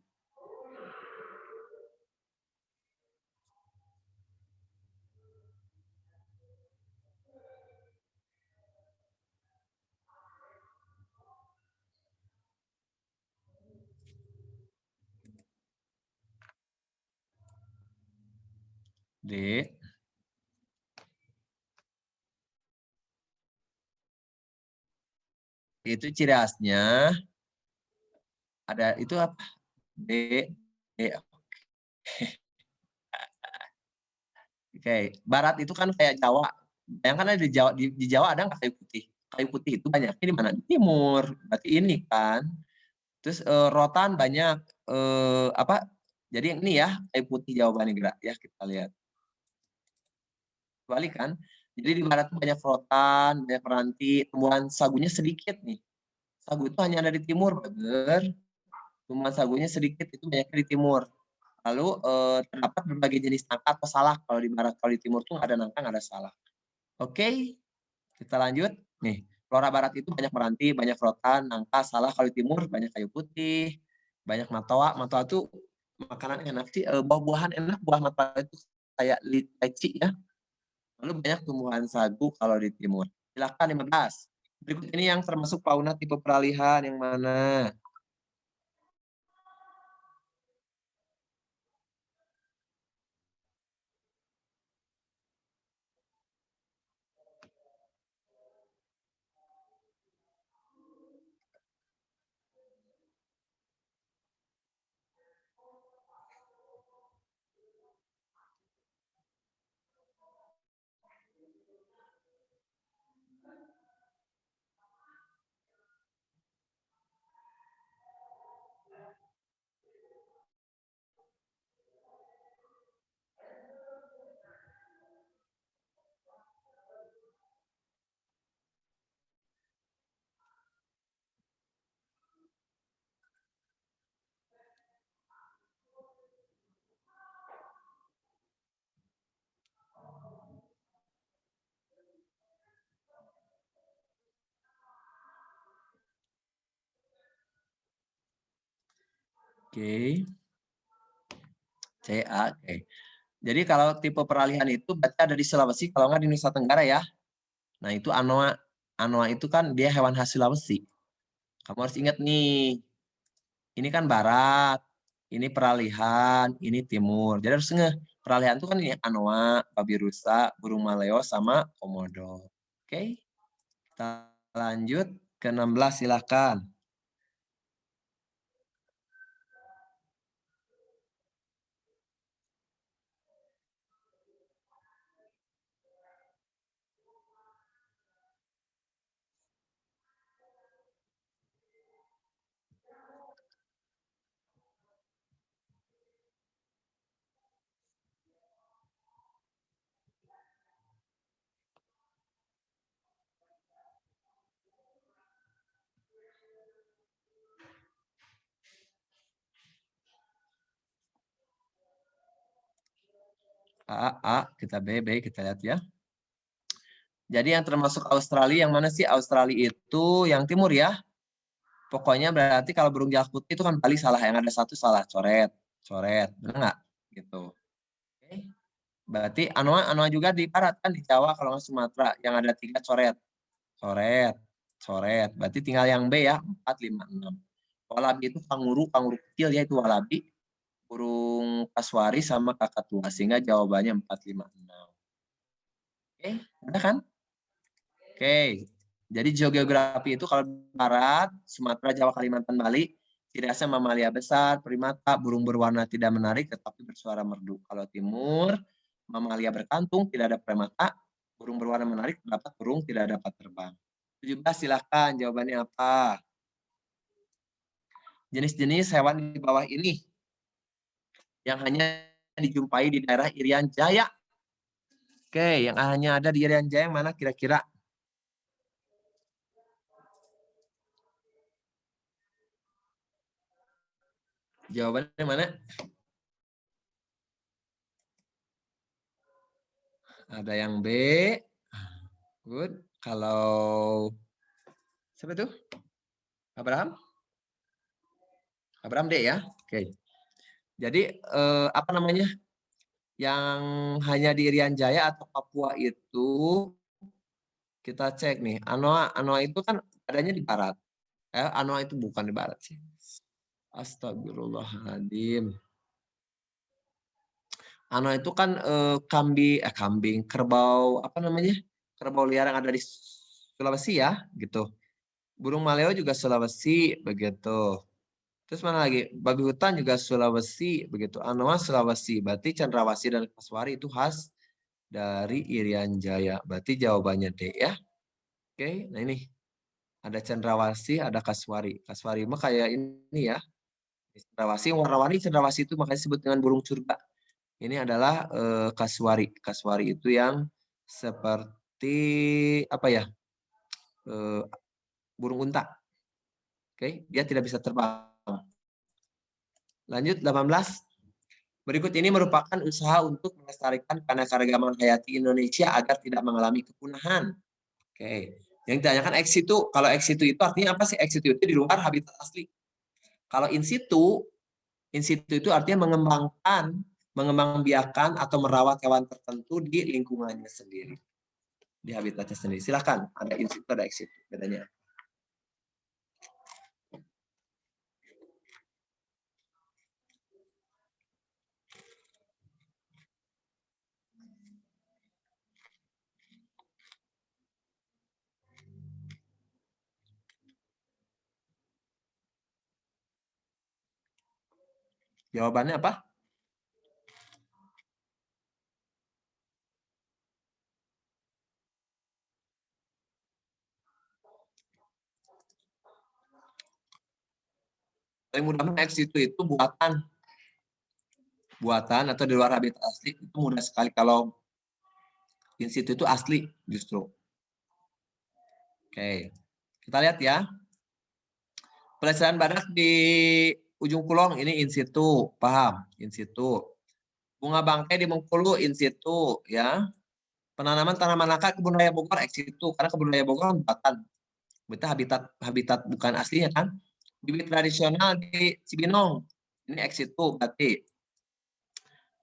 [SPEAKER 1] D. Itu ciri khasnya ada itu apa? D. D. Oke, barat itu kan kayak Jawa. Bayangkan ada di Jawa ada nggak kayu putih? Kayu putih itu banyaknya di mana? Di timur. Berarti ini kan. Terus rotan banyak apa? Jadi ini ya kayu putih jawabannya gerak ya kita lihat. Balik kan. Jadi di barat itu banyak rotan, banyak meranti, tumbuhan sagunya sedikit nih. Sagu itu hanya ada di timur, Bager. Tumbuhan sagunya sedikit itu banyaknya di timur. Lalu terdapat berbagai jenis nangka atau salak. Kalau di barat, kalau di timur tuh nggak ada nangka, nggak ada salak. Oke, kita lanjut. Nih, flora barat itu banyak meranti, banyak rotan, nangka, salak. Kalau di timur banyak kayu putih, banyak matoa. Matoa tuh makanan enak sih, buah-buahan enak. Buah matoa itu kayak leci ya. Lalu banyak tumbuhan sagu kalau di timur. Silakan 15. Berikut ini yang termasuk fauna tipe peralihan yang mana? Oke. CA. Oke. Jadi kalau tipe peralihan itu berarti ada di Sulawesi, kalau nggak di Nusa Tenggara ya. Nah itu anoa. Anoa itu kan dia hewan khas Sulawesi. Kamu harus ingat nih, ini kan barat, ini peralihan, ini timur. Jadi harus ngeh, peralihan itu kan ini anoa, babi rusa, burung maleo, sama komodo. Oke, kita lanjut ke 16 silahkan. A, kita B, kita lihat ya. Jadi yang termasuk Australia yang mana sih? Australia itu yang timur ya. Pokoknya berarti kalau burung jalak putih itu kan paling salah. Yang ada satu salah, coret. Coret, benar nggak? Gitu. Oke. Berarti anoa juga di barat kan, di Jawa kalau nggak Sumatera. Yang ada 3 coret. Coret, coret. Berarti tinggal yang B ya, 4, 5, 6. Walabi itu kanguru kecil ya, itu walabi. Burung kasuari sama kakatua. Sehingga jawabannya 4, 5, 6. Oke, udah kan? Oke, jadi geografi itu kalau barat, Sumatera, Jawa, Kalimantan, Bali, ciri khasnya mamalia besar, primata, burung berwarna tidak menarik tetapi bersuara merdu. Kalau timur, mamalia berkantung, tidak ada primata, burung berwarna menarik, terdapat burung tidak dapat terbang. 17 silahkan, jawabannya apa? Jenis-jenis hewan di bawah ini yang hanya dijumpai di daerah Irian Jaya. Oke, yang hanya ada di Irian Jaya yang mana kira-kira? Jawabannya mana? Ada yang B. Good. Kalau siapa itu? Abraham? Abraham D ya. Oke. Jadi apa namanya? Yang hanya di Irian Jaya atau Papua itu kita cek nih. Anoa itu kan adanya di barat. Anoa itu bukan di barat sih. Astagfirullahaladzim. Anoa itu kan kambing, kerbau, apa namanya? Kerbau liar yang ada di Sulawesi ya, gitu. Burung maleo juga Sulawesi, begitu. Terus mana lagi? Babi hutan juga Sulawesi, begitu. Anoa Sulawesi, berarti cendrawasih dan kasuari itu khas dari Irian Jaya. Berarti jawabannya D ya. Oke, nah ini. Ada cendrawasih, ada kasuari. Kasuari mah kayak ini ya. Cendrawasih, warna-warni cendrawasih itu makanya disebut dengan burung surga. Ini adalah kasuari. Kasuari itu yang seperti apa ya? Burung unta. Oke, dia tidak bisa terbang. Lanjut 18. Berikut ini merupakan usaha untuk melestarikan keanekaragaman hayati Indonesia agar tidak mengalami kepunahan. Oke. Yang ditanyakan ex situ, kalau ex situ itu artinya apa sih? Ex situ itu di luar habitat asli. Kalau in situ itu artinya mengembangbiakan atau merawat hewan tertentu di lingkungannya sendiri, di habitatnya sendiri. Silakan, ada in situ, ada ex situ, bedanya. Jawabannya apa? Paling mudah ex situ itu buatan atau di luar habitat asli itu mudah sekali. Kalau in situ itu asli justru. Oke, kita lihat ya. Pelestarian badak di Ujung Kulon ini in situ, paham? In situ. Bunga bangkai di Bengkulu in situ, ya. Penanaman tanaman langka kebun raya Bogor ex situ, karena kebun raya Bogor buatan. Berarti habitat bukan aslinya kan. Bibit tradisional di Cibinong ini ex situ berarti.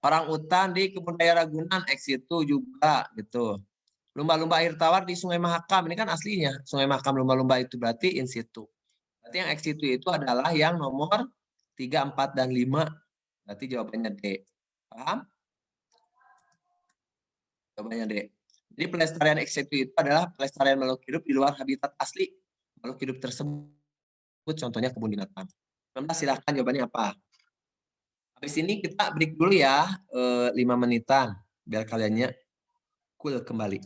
[SPEAKER 1] Orang utan di kebun raya Ragunan ex situ juga gitu. Lumba-lumba air tawar di Sungai Mahakam ini kan aslinya. Sungai Mahakam lumba-lumba itu berarti in situ. Berarti yang ex situ itu adalah yang nomor 3, 4, dan 5. Berarti jawabannya D. Paham? Jawabannya D. Jadi pelestarian ex situ itu adalah pelestarian makhluk hidup di luar habitat asli makhluk hidup tersebut, contohnya kebun binatang. Silahkan jawabannya apa? Habis ini kita break dulu ya, 5 menitan, biar kaliannya cool kembali.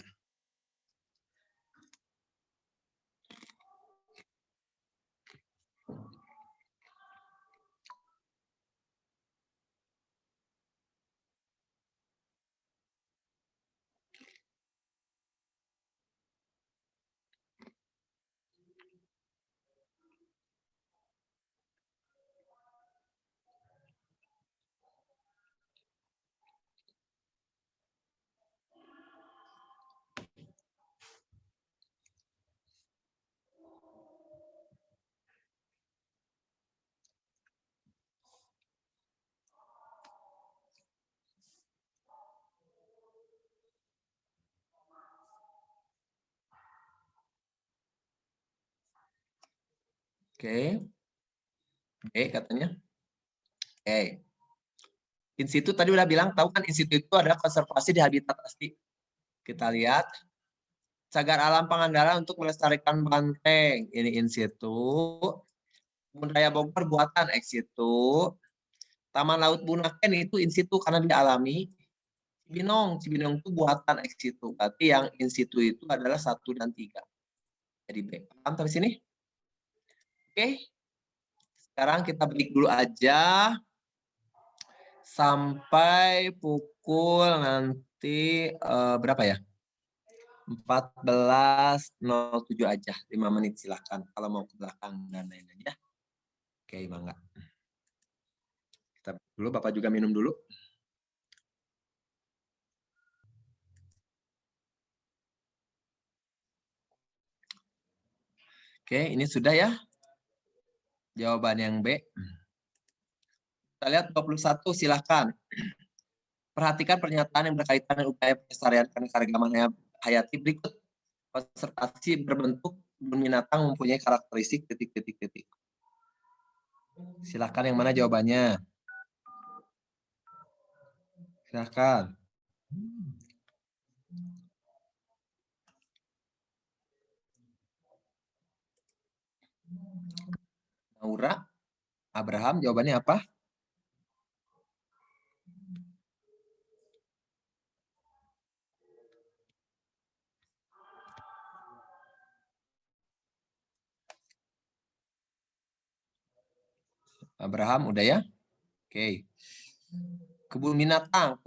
[SPEAKER 1] Oke. Oke, katanya. Oke. In situ tadi udah bilang, tahu kan in situ itu ada konservasi di habitat asli. Kita lihat. Cagar alam Pangandaran untuk melestarikan banteng. Ini in situ. Kebun Raya Bogor buatan ex situ. Taman Laut Bunaken itu in situ karena dialami. Cibinong itu buatan ex situ. Berarti yang in situ itu adalah 1 dan 3. Jadi B. Paham sampai sini? Oke. Sekarang kita break dulu aja. Sampai pukul nanti berapa ya? 14.07 aja. 5 menit silahkan. Kalau mau ke belakang dan lain-lain ya. Oke, mangga. Kita dulu, Bapak juga minum dulu. Oke, ini sudah ya. Jawaban yang B. Kita lihat 21, silahkan. Perhatikan pernyataan yang berkaitan dengan upaya pelestarian keanekaragaman hayati berikut. Konservasi berbentuk kebun binatang mempunyai karakteristik titik. Silahkan yang mana jawabannya. Silahkan. Naura, Abraham, jawabannya apa? Abraham, udah ya? Oke. Kebun binatang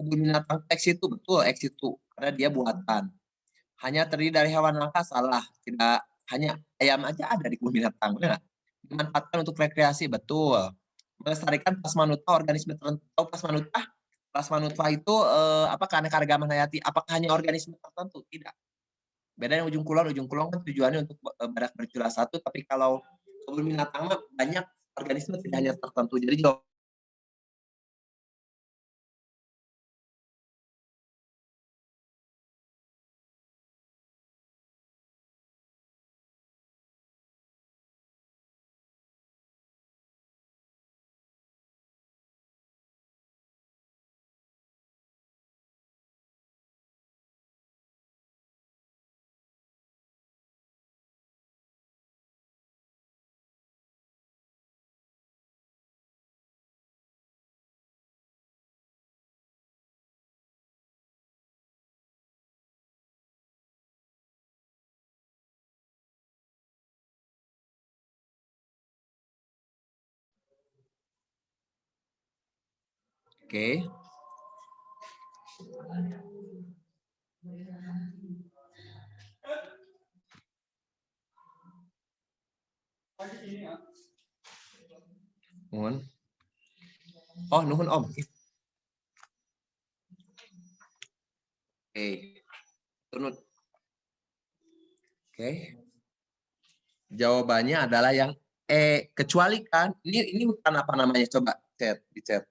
[SPEAKER 1] ex itu betul, ex itu karena dia buatan. Hanya terdiri dari hewan langka, salah. Tidak, hanya ayam aja ada di kebun binatang, benar nggak? Dimanfaatkan untuk rekreasi, betul. Melestarikan plasmanuta organisme tertentu. Tahu plasmanuta? Plasma nutfah itu apa keanekaragaman hayati? Apakah hanya organisme tertentu? Tidak. Beda yang ujung kulon kan tujuannya untuk badak bercula satu, tapi kalau kebun binatang mah banyak organisme tidak hanya tertentu. Jadi jawab Oke. Nuhun. Oh, nuhun Om. Oke. Tunut. Oke. Jawabannya adalah yang kecuali kan ini bukan apa namanya, coba di chat.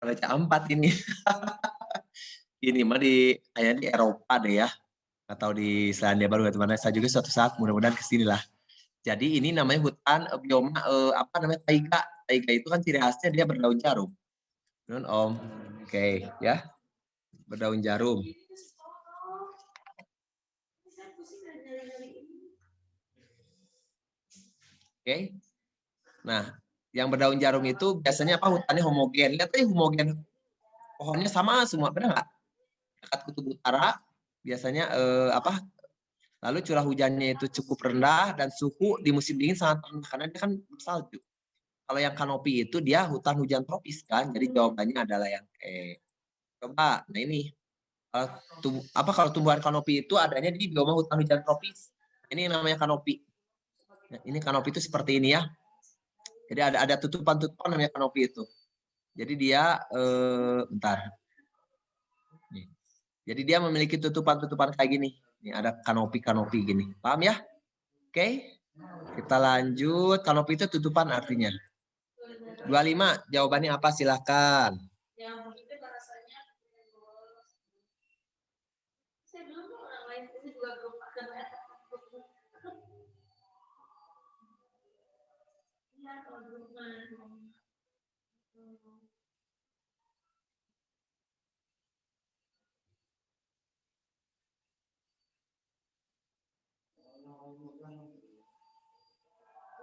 [SPEAKER 1] Baca 4 ini. Ini mah kayaknya di Eropa deh ya. Atau di Selandia Baru atau mana. Saya juga suatu saat mudah-mudahan kesini lah. Jadi ini namanya hutan bioma apa namanya taiga. Taiga itu kan ciri khasnya dia berdaun jarum. Nun Om. Oke, ya. Berdaun jarum. Oke. Nah, yang berdaun jarum itu biasanya apa? Hutannya homogen. Lihat aja homogen. Pohonnya sama semua, benar nggak? Dekat kutub utara biasanya apa? Lalu curah hujannya itu cukup rendah dan suhu di musim dingin sangat rendah karena dia kan bersalju. Kalau yang kanopi itu dia hutan hujan tropis kan, jadi jawabannya adalah yang coba. Nah ini apa kalau tumbuhan kanopi itu adanya di bioma hutan hujan tropis. Ini yang namanya kanopi. Nah, ini kanopi itu seperti ini ya. Jadi ada tutupan-tutupan namanya kanopi itu. Jadi dia bentar. Nih. Jadi dia memiliki tutupan-tutupan kayak gini. Ini ada kanopi-kanopi gini. Paham ya? Oke. Kita lanjut. Kanopi itu tutupan artinya. 25. Jawabannya apa? Silakan.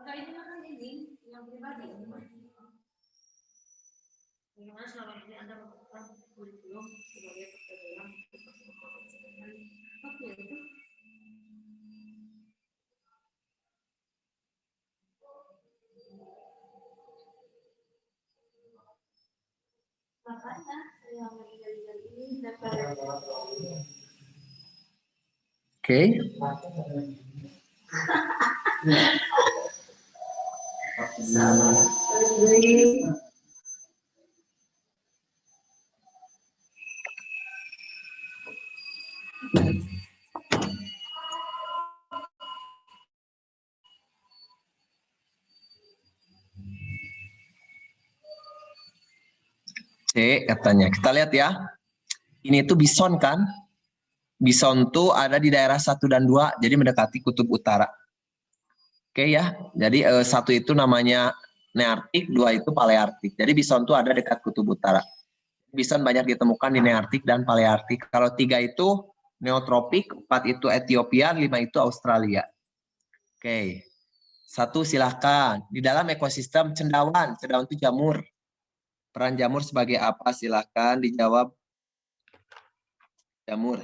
[SPEAKER 3] Enggak, ini kan ini yang pribadi. Bagaimana selama ini Anda melakukan kurikulum sebagai pekerja dalam oke itu? Makanya yang menjadi ini
[SPEAKER 1] Oke. C katanya. Kita lihat ya. Ini tuh bison kan? Bison tuh ada di daerah 1 dan 2, jadi mendekati kutub utara. Oke ya. Jadi 1 itu namanya Nearktik, 2 itu Palearktik. Jadi bison tuh ada dekat kutub utara. Bison banyak ditemukan di Nearktik dan Palearktik. Kalau 3 itu Neotropik, 4 itu Ethiopia, 5 itu Australia. Oke. 1 silahkan. Di dalam ekosistem cendawan itu jamur. Peran jamur sebagai apa? Silahkan dijawab. Jamur.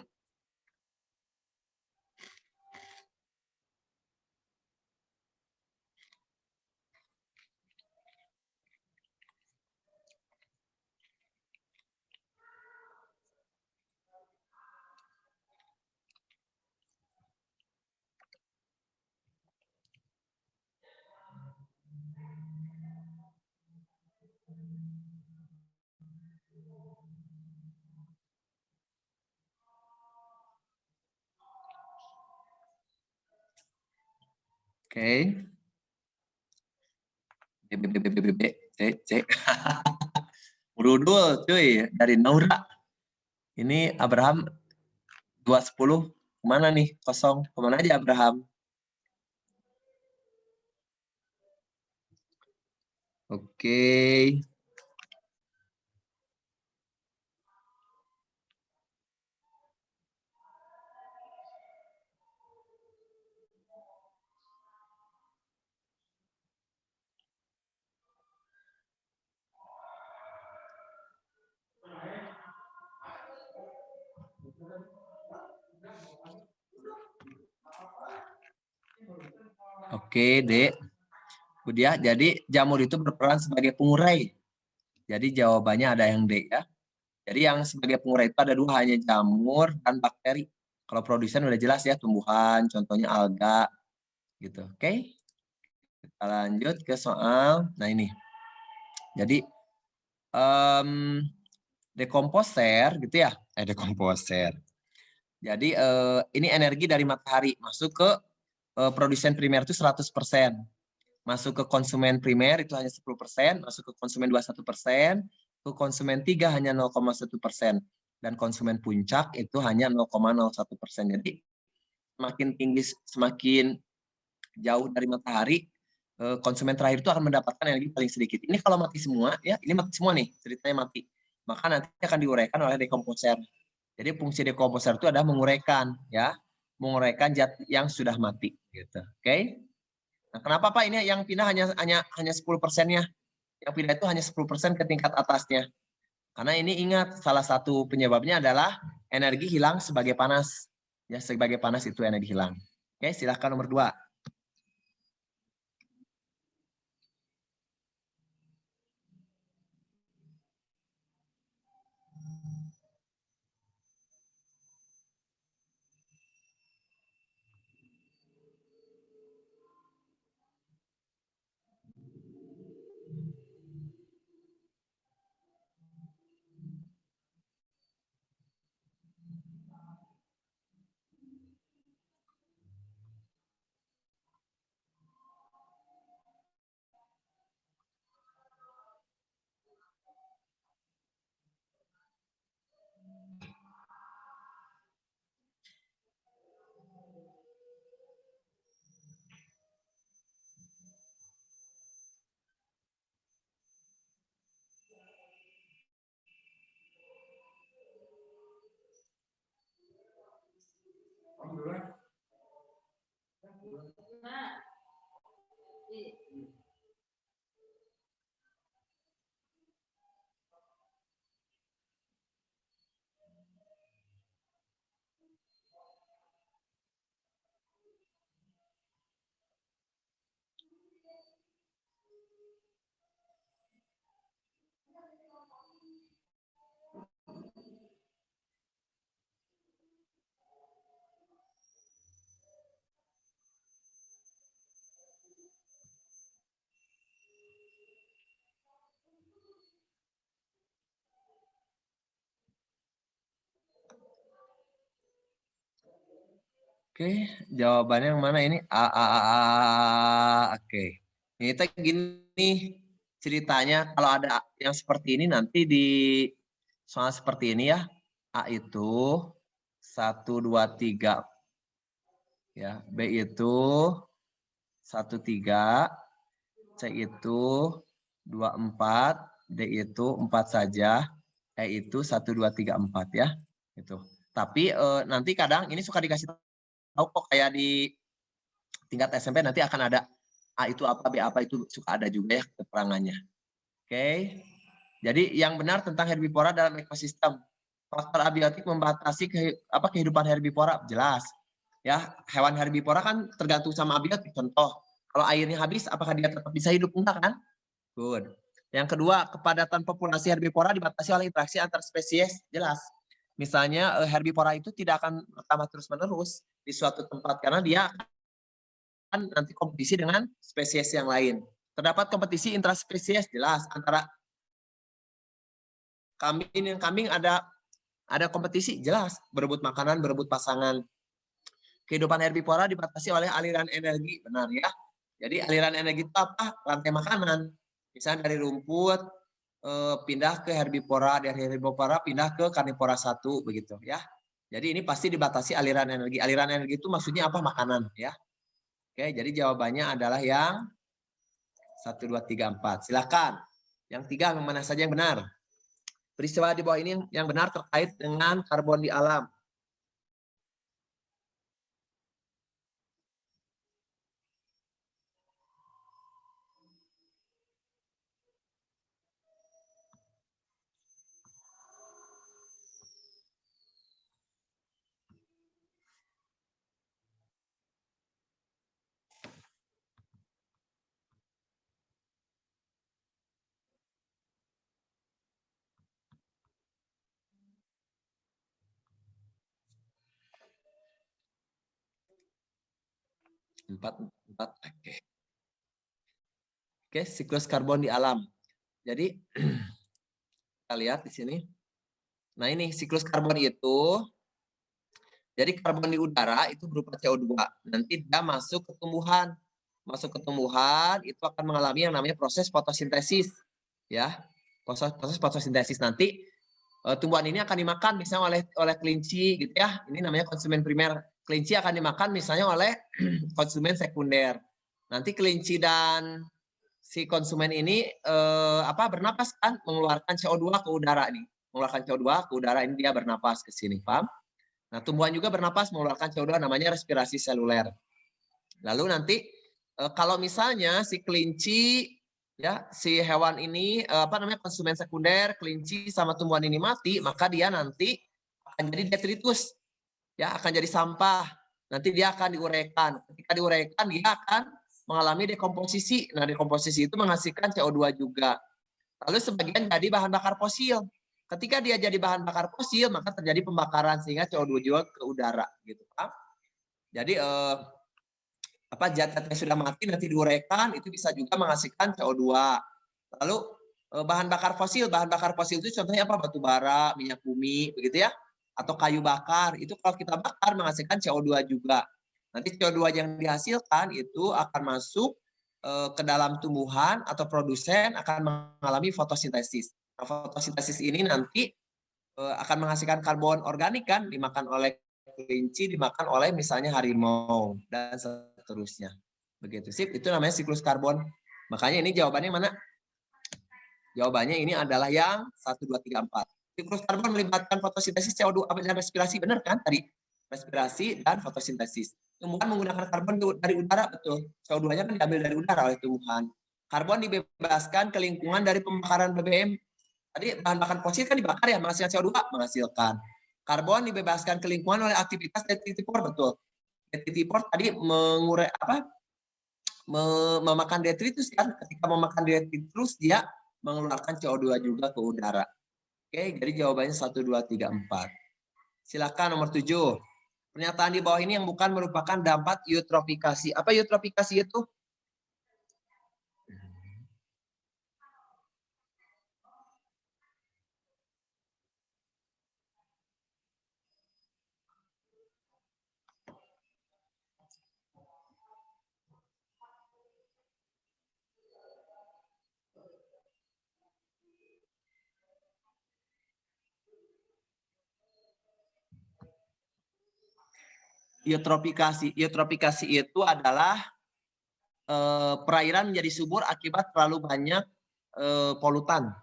[SPEAKER 1] Oke. B, C. Brudul, cuy. Dari Naura. Ini Abraham 210. Kemana nih? Kosong. Kemana aja Abraham? Oke. Oke, Dek. Budia, jadi jamur itu berperan sebagai pengurai. Jadi jawabannya ada yang D ya. Jadi yang sebagai pengurai itu ada 2, hanya jamur dan bakteri. Kalau produsen udah jelas ya, tumbuhan, contohnya alga, gitu. Oke, kita lanjut ke soal. Nah ini, jadi dekomposer gitu ya, dekomposer. Jadi ini energi dari matahari masuk ke produsen primer itu 100%. Masuk ke konsumen primer itu hanya 10%, masuk ke konsumen 21%, ke konsumen 3 hanya 0,1%, dan konsumen puncak itu hanya 0,01%. Jadi semakin tinggi, semakin jauh dari matahari, konsumen terakhir itu akan mendapatkan energi paling sedikit. Ini kalau mati semua, ya ini mati semua nih, ceritanya mati. Maka nanti akan diuraikan oleh dekomposer. Jadi fungsi dekomposer itu adalah menguraikan, ya, menguraikan zat yang sudah mati, gitu. Oke? Nah, kenapa Pak ini yang pindah hanya 10%-nya? Yang pindah itu hanya 10% ke tingkat atasnya. Karena ini ingat, salah satu penyebabnya adalah energi hilang sebagai panas. Ya, sebagai panas itu energi hilang. Oke, silahkan nomor 2.
[SPEAKER 3] Nah,
[SPEAKER 1] Oke, jawabannya yang mana ini? Oke. Ini kita gini ceritanya, kalau ada yang seperti ini nanti di soal seperti ini ya. A itu 1, 2, 3. Ya, B itu 1, 3. C itu 2, 4. D itu 4 saja. E itu 1, 2, 3, 4 ya. Itu. Tapi nanti kadang ini suka dikasih tahu kok kayak di tingkat SMP nanti akan ada A itu apa, B apa, itu suka ada juga ya keterangannya. Oke. Jadi yang benar tentang herbivora dalam ekosistem. Faktor abiotik membatasi kehidupan herbivora, jelas. Ya, hewan herbivora kan tergantung sama abiotik. Contoh, kalau airnya habis, apakah dia tetap bisa hidup? Enggak kan? Good. Yang kedua, kepadatan populasi herbivora dibatasi oleh interaksi antar spesies, jelas. Misalnya herbivora itu tidak akan bertambah terus-menerus di suatu tempat karena dia akan nanti kompetisi dengan spesies yang lain. Terdapat kompetisi intraspesies, jelas, antara kambing ada kompetisi, jelas, berebut makanan, berebut pasangan. Kehidupan herbivora dibatasi oleh aliran energi, benar ya. Jadi aliran energi itu apa? Rantai makanan. Misalnya dari rumput pindah ke herbivora, dari herbivora pindah ke karnivora 1 begitu ya. Jadi ini pasti dibatasi aliran energi. Aliran energi itu maksudnya apa? Makanan ya. Oke, jadi jawabannya adalah yang 1, 2, 3, 4. Silakan. Yang 3 mana saja yang benar? Peristiwa di bawah ini yang benar terkait dengan karbon di alam. Empat. Oke, siklus karbon di alam. Jadi kita lihat di sini. Nah, ini siklus karbon itu. Jadi karbon di udara itu berupa CO2. Nanti dia masuk ke tumbuhan. Masuk ke tumbuhan itu akan mengalami yang namanya proses fotosintesis. Ya. Proses fotosintesis nanti tumbuhan ini akan dimakan misalnya oleh kelinci gitu ya. Ini namanya konsumen primer. Kelinci akan dimakan misalnya oleh konsumen sekunder. Nanti kelinci dan si konsumen ini bernapas kan, mengeluarkan CO2 ke udara nih. Mengeluarkan CO2 ke udara, ini dia bernapas ke sini, paham? Nah, tumbuhan juga bernapas mengeluarkan CO2, namanya respirasi seluler. Lalu nanti kalau misalnya si kelinci ya, si hewan ini konsumen sekunder, kelinci sama tumbuhan ini mati, maka dia nanti akan jadi detritus. Ya, akan jadi sampah. Nanti dia akan diuraikan. Ketika diuraikan dia akan mengalami dekomposisi. Nah, dekomposisi itu menghasilkan CO2 juga. Lalu sebagian jadi bahan bakar fosil. Ketika dia jadi bahan bakar fosil, maka terjadi pembakaran sehingga CO2 juga ke udara gitu, Pak. Jadi zat-zat yang sudah mati nanti diuraikan itu bisa juga menghasilkan CO2. Lalu bahan bakar fosil itu contohnya apa? Batu bara, minyak bumi, begitu ya. Atau kayu bakar, itu kalau kita bakar menghasilkan CO2 juga. Nanti CO2 yang dihasilkan itu akan masuk ke dalam tumbuhan atau produsen akan mengalami fotosintesis. Nah, fotosintesis ini nanti akan menghasilkan karbon organik kan, dimakan oleh kelinci, dimakan oleh misalnya harimau, dan seterusnya. Begitu sip, itu namanya siklus karbon. Makanya ini jawabannya mana? Jawabannya ini adalah yang 1, 2, 3, 4. Siklus karbon melibatkan fotosintesis CO2 dan respirasi, benar kan tadi? Respirasi dan fotosintesis. Tumbuhan menggunakan karbon dari udara, betul. CO2-nya kan diambil dari udara oleh tumbuhan. Karbon dibebaskan ke lingkungan dari pembakaran BBM. Tadi bahan bakar fosil kan dibakar ya, menghasilkan CO2, menghasilkan. Karbon dibebaskan ke lingkungan oleh aktivitas detritivore, betul. Detritivore tadi memakan detritus kan. Ketika memakan detritus dia mengeluarkan CO2 juga ke udara. Oke, jadi jawabannya 1, 2, 3, 4. Silakan nomor 7. Pernyataan di bawah ini yang bukan merupakan dampak eutrofikasi. Apa eutrofikasi itu? Eutrofikasi itu adalah perairan menjadi subur akibat terlalu banyak polutan.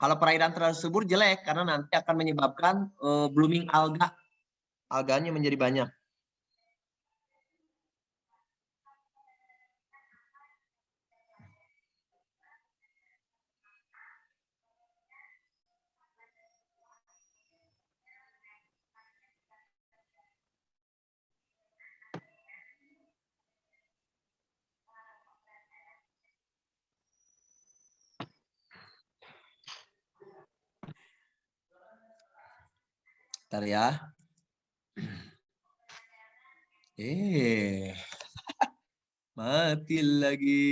[SPEAKER 1] Kalau perairan terlalu subur jelek karena nanti akan menyebabkan blooming alga. Alganya menjadi banyak. Bentar ya. Mati lagi.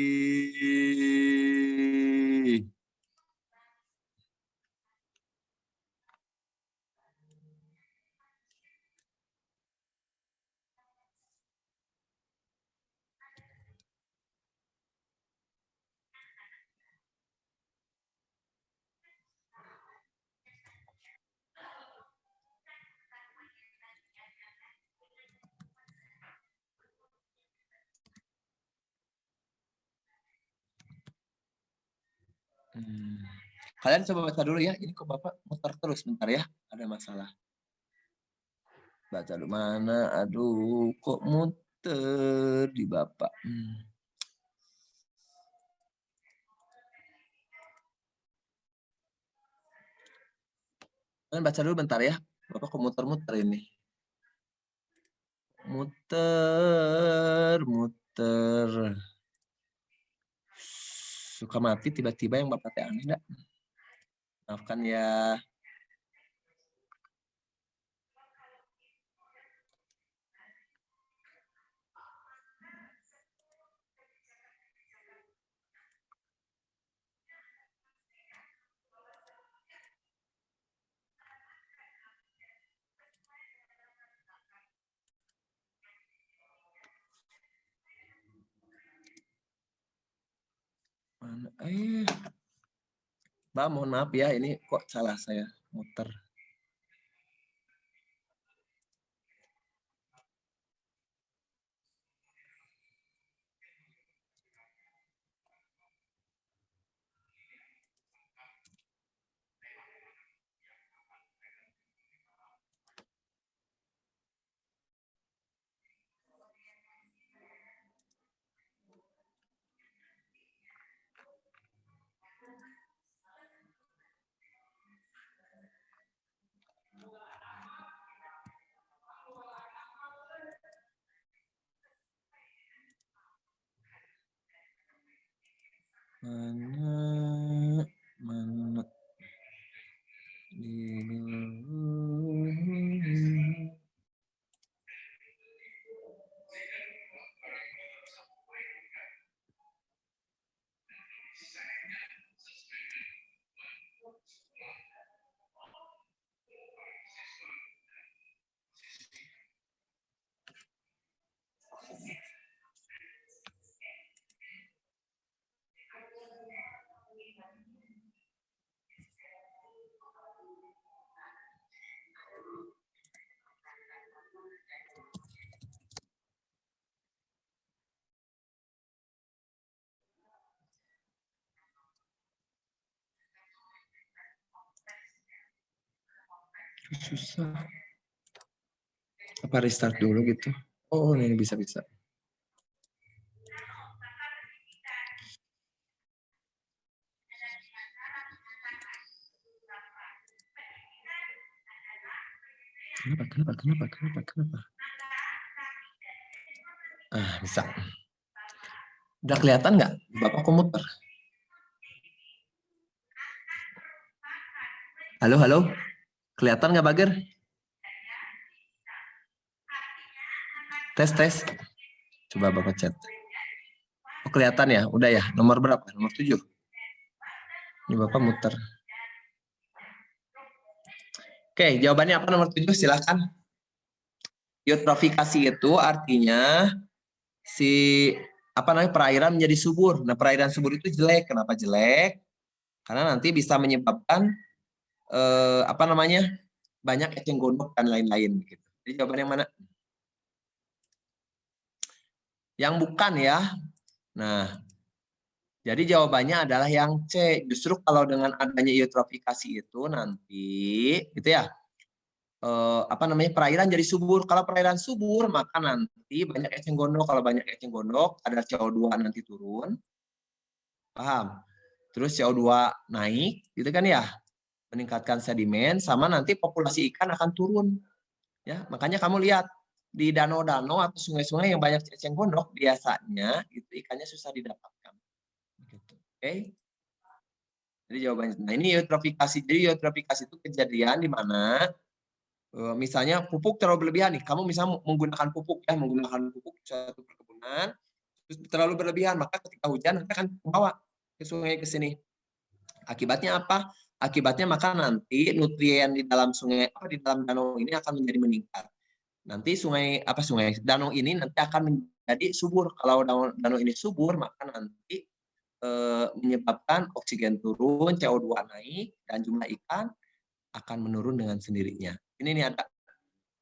[SPEAKER 1] Kalian coba baca dulu ya. Ini kok Bapak muter terus bentar ya. Ada masalah. Baca dulu mana? Aduh, kok muter di Bapak. Kalian baca dulu bentar ya. Bapak kok muter-muter ini. Muter. Suka mati tiba-tiba yang Bapak teh aneh enggak? Maafkan ya. Mana? Mbak, mohon maaf ya, ini kok salah saya muter. Mana? Susah. Apa restart dulu gitu? Oh, ini bisa-bisa. Kenapa? Bisa. Udah kelihatan nggak? Bapak komuter. Halo? Kelihatan nggak, Bager? Tes. Coba Bapak chat. Oh, kelihatan ya? Udah ya? Nomor berapa? Nomor 7. Ini Bapak muter. Oke, jawabannya apa nomor 7? Silakan. Eutrofikasi itu artinya perairan menjadi subur. Nah, perairan subur itu jelek. Kenapa jelek? Karena nanti bisa menyebabkan banyak eceng gondok dan lain-lain gitu. Jadi jawaban yang mana? Yang bukan ya. Nah, jadi jawabannya adalah yang C. Justru kalau dengan adanya eutrofikasi itu nanti gitu ya. Perairan jadi subur. Kalau perairan subur maka nanti banyak eceng gondok. Kalau banyak eceng gondok ada CO2 nanti turun. Paham? Terus CO2 naik gitu kan ya. Meningkatkan sedimen sama nanti populasi ikan akan turun. Ya, makanya kamu lihat di danau-danau atau sungai-sungai yang banyak eceng gondok biasanya itu ikannya susah didapatkan. Gitu. Oke. Jadi jawabannya. Nah, ini eutrofikasi. Jadi eutrofikasi itu kejadian di mana Misalnya pupuk terlalu berlebihan nih, kamu misalnya menggunakan pupuk suatu perkebunan, terus terlalu berlebihan, maka ketika hujan nanti akan membawa ke sungai ke sini. Akibatnya apa? Akibatnya maka nanti nutrien di dalam sungai di dalam danau ini akan menjadi meningkat. Nanti danau ini nanti akan menjadi subur. Kalau danau ini subur, maka nanti menyebabkan oksigen turun, CO2 naik, dan jumlah ikan akan menurun dengan sendirinya. Ini nih ada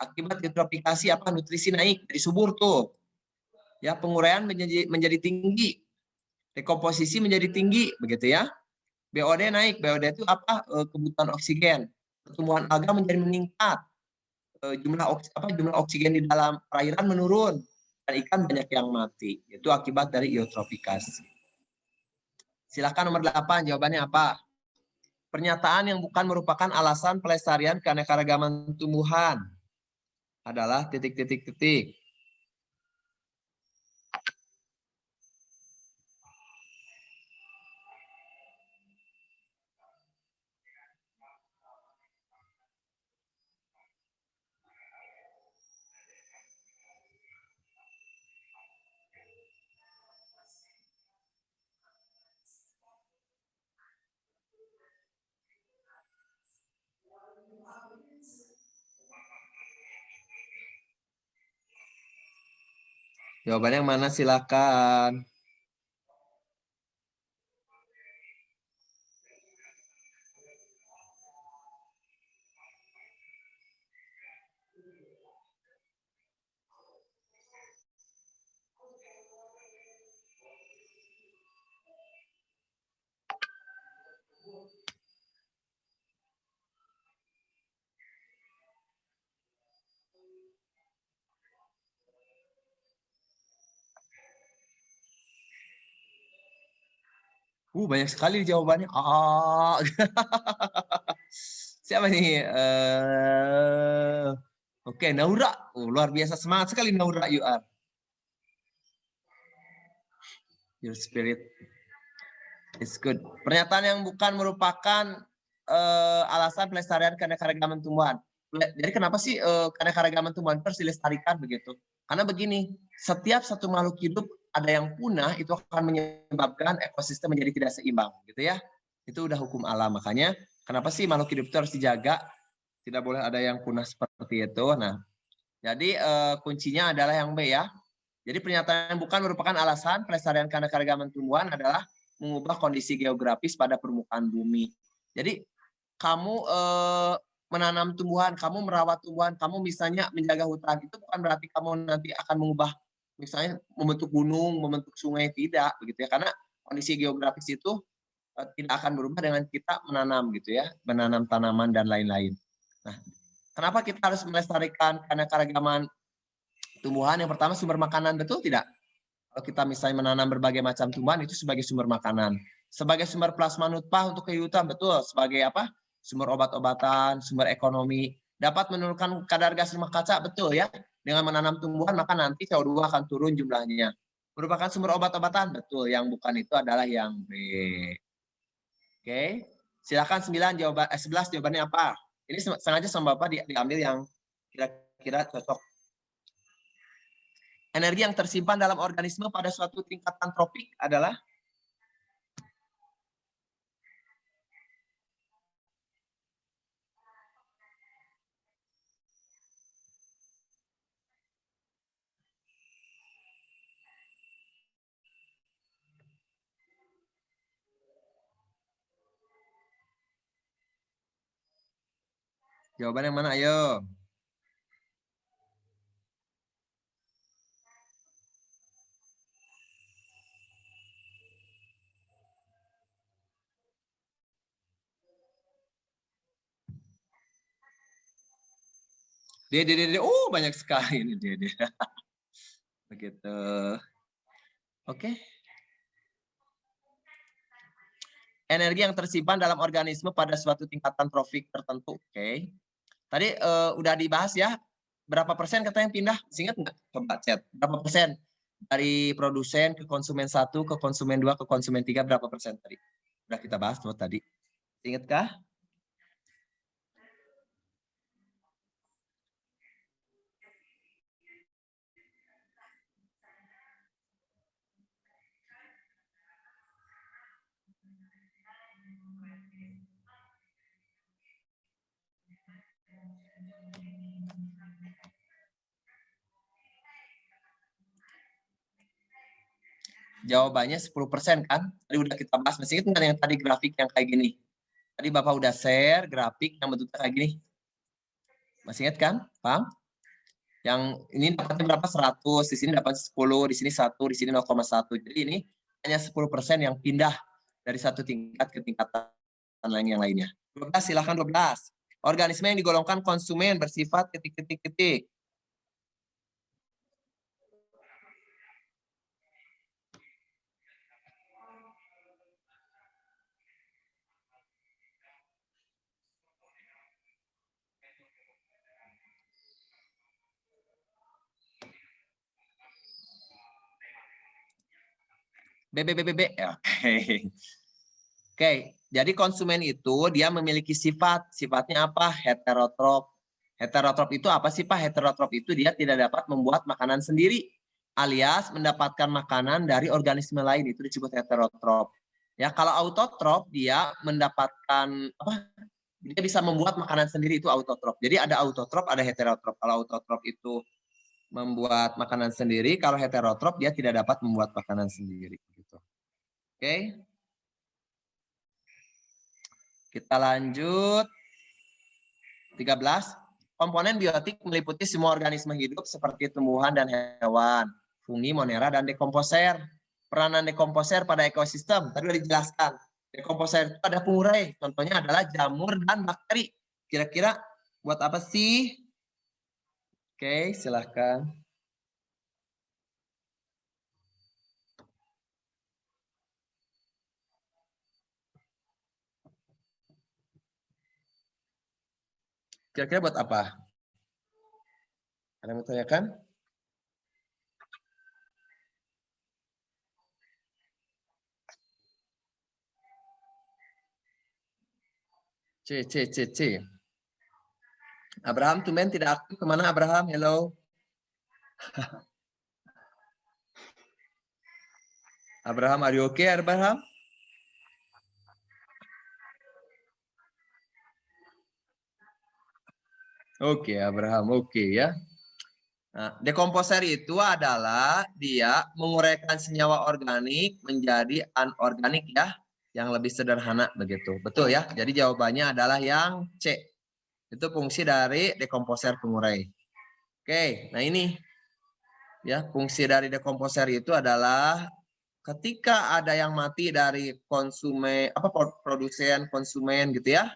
[SPEAKER 1] akibat eutrofikasi nutrisi naik, jadi subur tuh. Ya, penguraian menjadi tinggi. Dekomposisi menjadi tinggi, begitu ya. BOD naik. BOD itu kebutuhan oksigen. Pertumbuhan alga menjadi meningkat. Jumlah oksigen di dalam perairan menurun dan ikan banyak yang mati. Itu akibat dari eutrofikasi. Silakan nomor 8, jawabannya apa? Pernyataan yang bukan merupakan alasan pelestarian keanekaragaman tumbuhan adalah titik-titik-titik. Jawabannya yang mana? Silakan. Banyak sekali jawabannya. Siapa nih? Oke, Naura. Luar biasa, semangat sekali Naura, you are. Your spirit is good. Pernyataan yang bukan merupakan alasan pelestarian keanekaragaman tumbuhan. Jadi kenapa sih keanekaragaman tumbuhan harus dilestarikan begitu? Karena begini, setiap satu makhluk hidup ada yang punah itu akan menyebabkan ekosistem menjadi tidak seimbang, gitu ya. Itu udah hukum alam. Makanya kenapa sih makhluk hidup itu harus dijaga? Tidak boleh ada yang punah seperti itu. Nah, jadi kuncinya adalah yang B ya. Jadi pernyataan yang bukan merupakan alasan pelestarian keanekaragaman tumbuhan adalah mengubah kondisi geografis pada permukaan bumi. Jadi kamu menanam tumbuhan, kamu merawat tumbuhan, kamu misalnya menjaga hutan, itu bukan berarti kamu nanti akan mengubah, misalnya membentuk gunung, membentuk sungai, tidak, begitu ya. Karena kondisi geografis itu tidak akan berubah dengan kita menanam, gitu ya, menanam tanaman dan lain-lain. Nah, kenapa kita harus melestarikan keanekaragaman tumbuhan? Yang pertama sumber makanan, betul tidak? Kalau kita misalnya menanam berbagai macam tumbuhan itu sebagai sumber makanan, sebagai sumber plasma nutfah untuk kehidupan, betul. Sebagai apa? Sumber obat-obatan, sumber ekonomi, dapat menurunkan kadar gas rumah kaca, betul ya. Dengan menanam tumbuhan maka nanti CO2 akan turun jumlahnya. Merupakan sumber obat-obatan, betul. Yang bukan itu adalah yang B. Oke, silakan 11 jawabannya apa? Ini sengaja sama Bapak diambil yang kira-kira cocok. Energi yang tersimpan dalam organisme pada suatu tingkatan tropik adalah jawaban yang mana? Ayo. Dia. Banyak sekali ini dia. Begitu. Oke. Energi yang tersimpan dalam organisme pada suatu tingkatan trofik tertentu. Oke. Tadi udah dibahas ya. Berapa persen kata yang pindah? Ingat nggak? Coba chat. Berapa persen? Dari produsen ke konsumen 1, ke konsumen 2, ke konsumen 3, berapa persen tadi? Udah kita bahas tuh tadi. Ingatkah? Jawabannya 10% kan? Tadi udah kita bahas. Masih ingat nggak yang tadi grafik yang kayak gini? Tadi Bapak udah share grafik yang bentuknya kayak gini. Masih ingat kan? Paham? Yang ini dapatnya berapa? 100, di sini dapat 10, di sini 1, di sini 0,1. Jadi ini hanya 10% yang pindah dari satu tingkat ke tingkatan lain yang lainnya. 12, silakan 12. Organisme yang digolongkan konsumen bersifat ketik-ketik-ketik. B. Oke. Oke, jadi konsumen itu dia memiliki sifat. Sifatnya apa? Heterotrop. Heterotrop itu apa sih, Pak? Heterotrop itu dia tidak dapat membuat makanan sendiri, alias mendapatkan makanan dari organisme lain, itu disebut heterotrop. Ya, kalau autotrop dia mendapatkan apa? Dia bisa membuat makanan sendiri, itu autotrop. Jadi ada autotrop, ada heterotrop. Kalau autotrop itu membuat makanan sendiri, kalau heterotrop dia tidak dapat membuat makanan sendiri gitu. Oke. Kita lanjut. 13. Komponen biotik meliputi semua organisme hidup seperti tumbuhan dan hewan, fungi, monera, dan dekomposer. Peranan dekomposer pada ekosistem, tadi sudah dijelaskan. Dekomposer itu ada pengurai, contohnya adalah jamur dan bakteri. Kira-kira buat apa sih? Oke, silahkan. Kira-kira buat apa? Ada yang mau tanyakan? C. Abraham, tumben tidak aktif. Kemana Abraham? Hello. Abraham, are you okay, Abraham? Oke, Abraham. Oke ya. Nah, dekomposer itu adalah dia menguraikan senyawa organik menjadi anorganik ya, yang lebih sederhana begitu. Betul ya? Jadi jawabannya adalah yang C. Itu fungsi dari dekomposer pengurai. Oke, nah ini ya, fungsi dari dekomposer itu adalah ketika ada yang mati dari konsumen produsen konsumen gitu ya.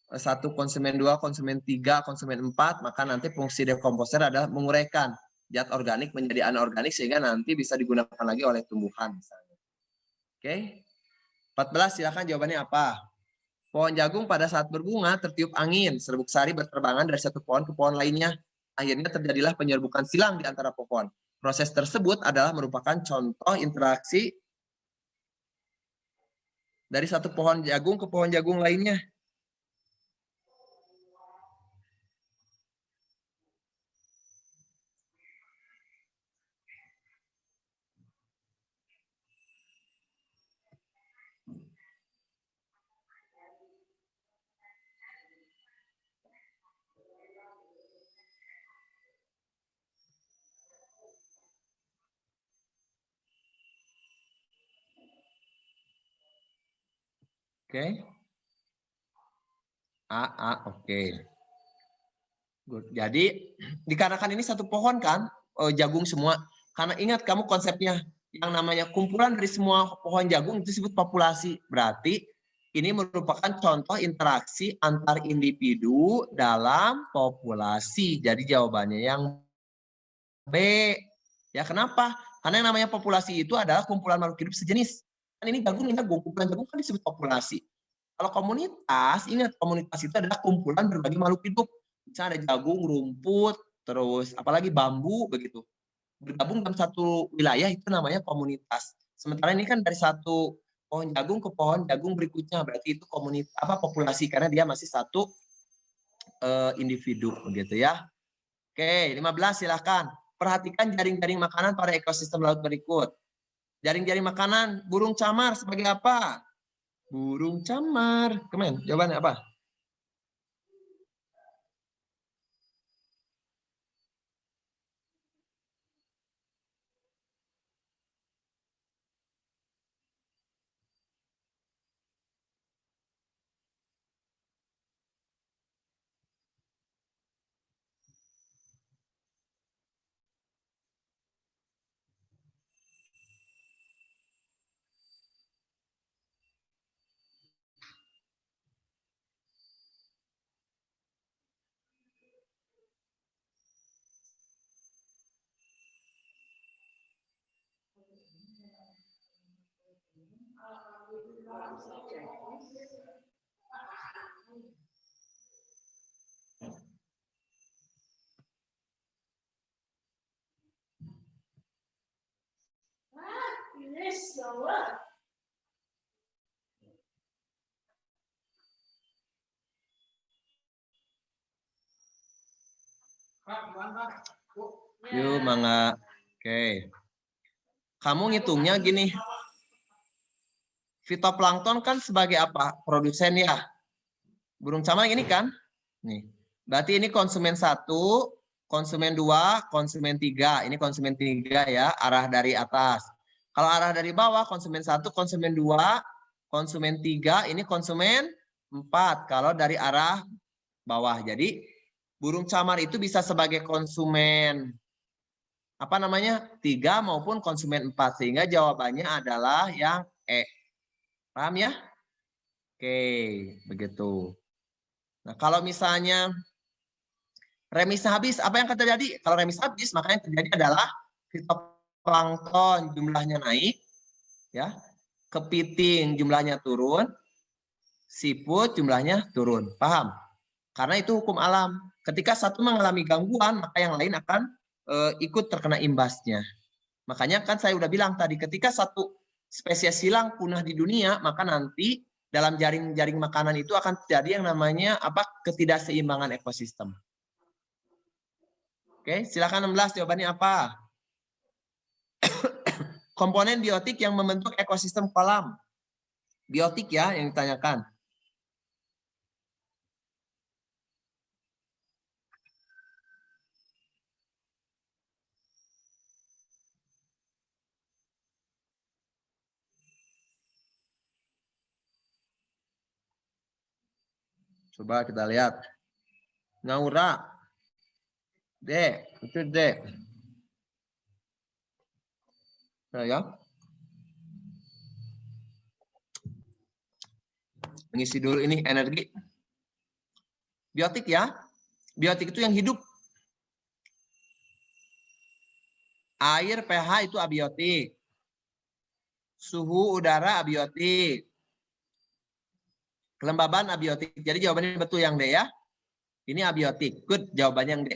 [SPEAKER 1] 1, konsumen 2, konsumen 3, konsumen 4, maka nanti fungsi dekomposer adalah menguraikan zat organik menjadi anorganik sehingga nanti bisa digunakan lagi oleh tumbuhan misalnya. Oke. 14, silakan jawabannya apa? Pohon jagung pada saat berbunga tertiup angin, serbuk sari berterbangan dari satu pohon ke pohon lainnya. Akhirnya terjadilah penyerbukan silang di antara pohon. Proses tersebut adalah merupakan contoh interaksi dari satu pohon jagung ke pohon jagung lainnya. Oke. Oke. Jadi dikarenakan ini satu pohon kan, jagung semua. Karena ingat kamu konsepnya yang namanya kumpulan dari semua pohon jagung itu disebut populasi. Berarti ini merupakan contoh interaksi antar individu dalam populasi. Jadi jawabannya yang B. Ya kenapa? Karena yang namanya populasi itu adalah kumpulan makhluk hidup sejenis. Kan ini jagung, kumpulan jagung kan disebut populasi. Kalau komunitas, ingat komunitas itu adalah kumpulan berbagai makhluk hidup. Misalnya ada jagung, rumput, terus apalagi bambu begitu. Bergabung dalam satu wilayah itu namanya komunitas. Sementara ini kan dari satu pohon jagung ke pohon jagung berikutnya, berarti itu komunitas populasi karena dia masih satu individu begitu ya. Oke, 15 silahkan. Perhatikan jaring-jaring makanan pada ekosistem laut berikut. Jaring-jaring makanan burung camar sebagai apa? Burung camar. Kemen, jawabannya apa? Yuk, mangga. Oke. Kamu ngitungnya gini. Fitoplankton kan sebagai apa? Produsen ya. Burung camar ini kan? Nih. Berarti ini konsumen 1, konsumen 2, konsumen 3. Ini konsumen 3 ya, arah dari atas. Kalau arah dari bawah, konsumen 1, konsumen 2, konsumen 3, ini konsumen 4. Kalau dari arah bawah. Jadi burung camar itu bisa sebagai konsumen apa namanya 3 maupun konsumen 4, sehingga jawabannya adalah yang E. Paham ya? Oke, begitu. Nah, kalau misalnya remisnya habis, apa yang akan terjadi? Kalau remis habis, maka yang terjadi adalah fitoplankton jumlahnya naik, ya, kepiting jumlahnya turun, siput jumlahnya turun. Paham? Karena itu hukum alam. Ketika satu mengalami gangguan, maka yang lain akan ikut terkena imbasnya. Makanya kan saya udah bilang tadi, ketika satu spesies hilang punah di dunia, maka nanti dalam jaring-jaring makanan itu akan terjadi yang namanya apa? Ketidakseimbangan ekosistem. Oke, silakan 16, jawabannya apa? Komponen biotik yang membentuk ekosistem kolam. Biotik ya yang ditanyakan. Coba kita lihat. Ngaura. D, itu D. Nah, ya. Mengisi dulu ini energi. Biotik ya. Biotik itu yang hidup. Air pH itu abiotik. Suhu udara abiotik. Kelembaban abiotik. Jadi jawabannya betul yang D ya. Ini abiotik. Good, jawabannya yang D.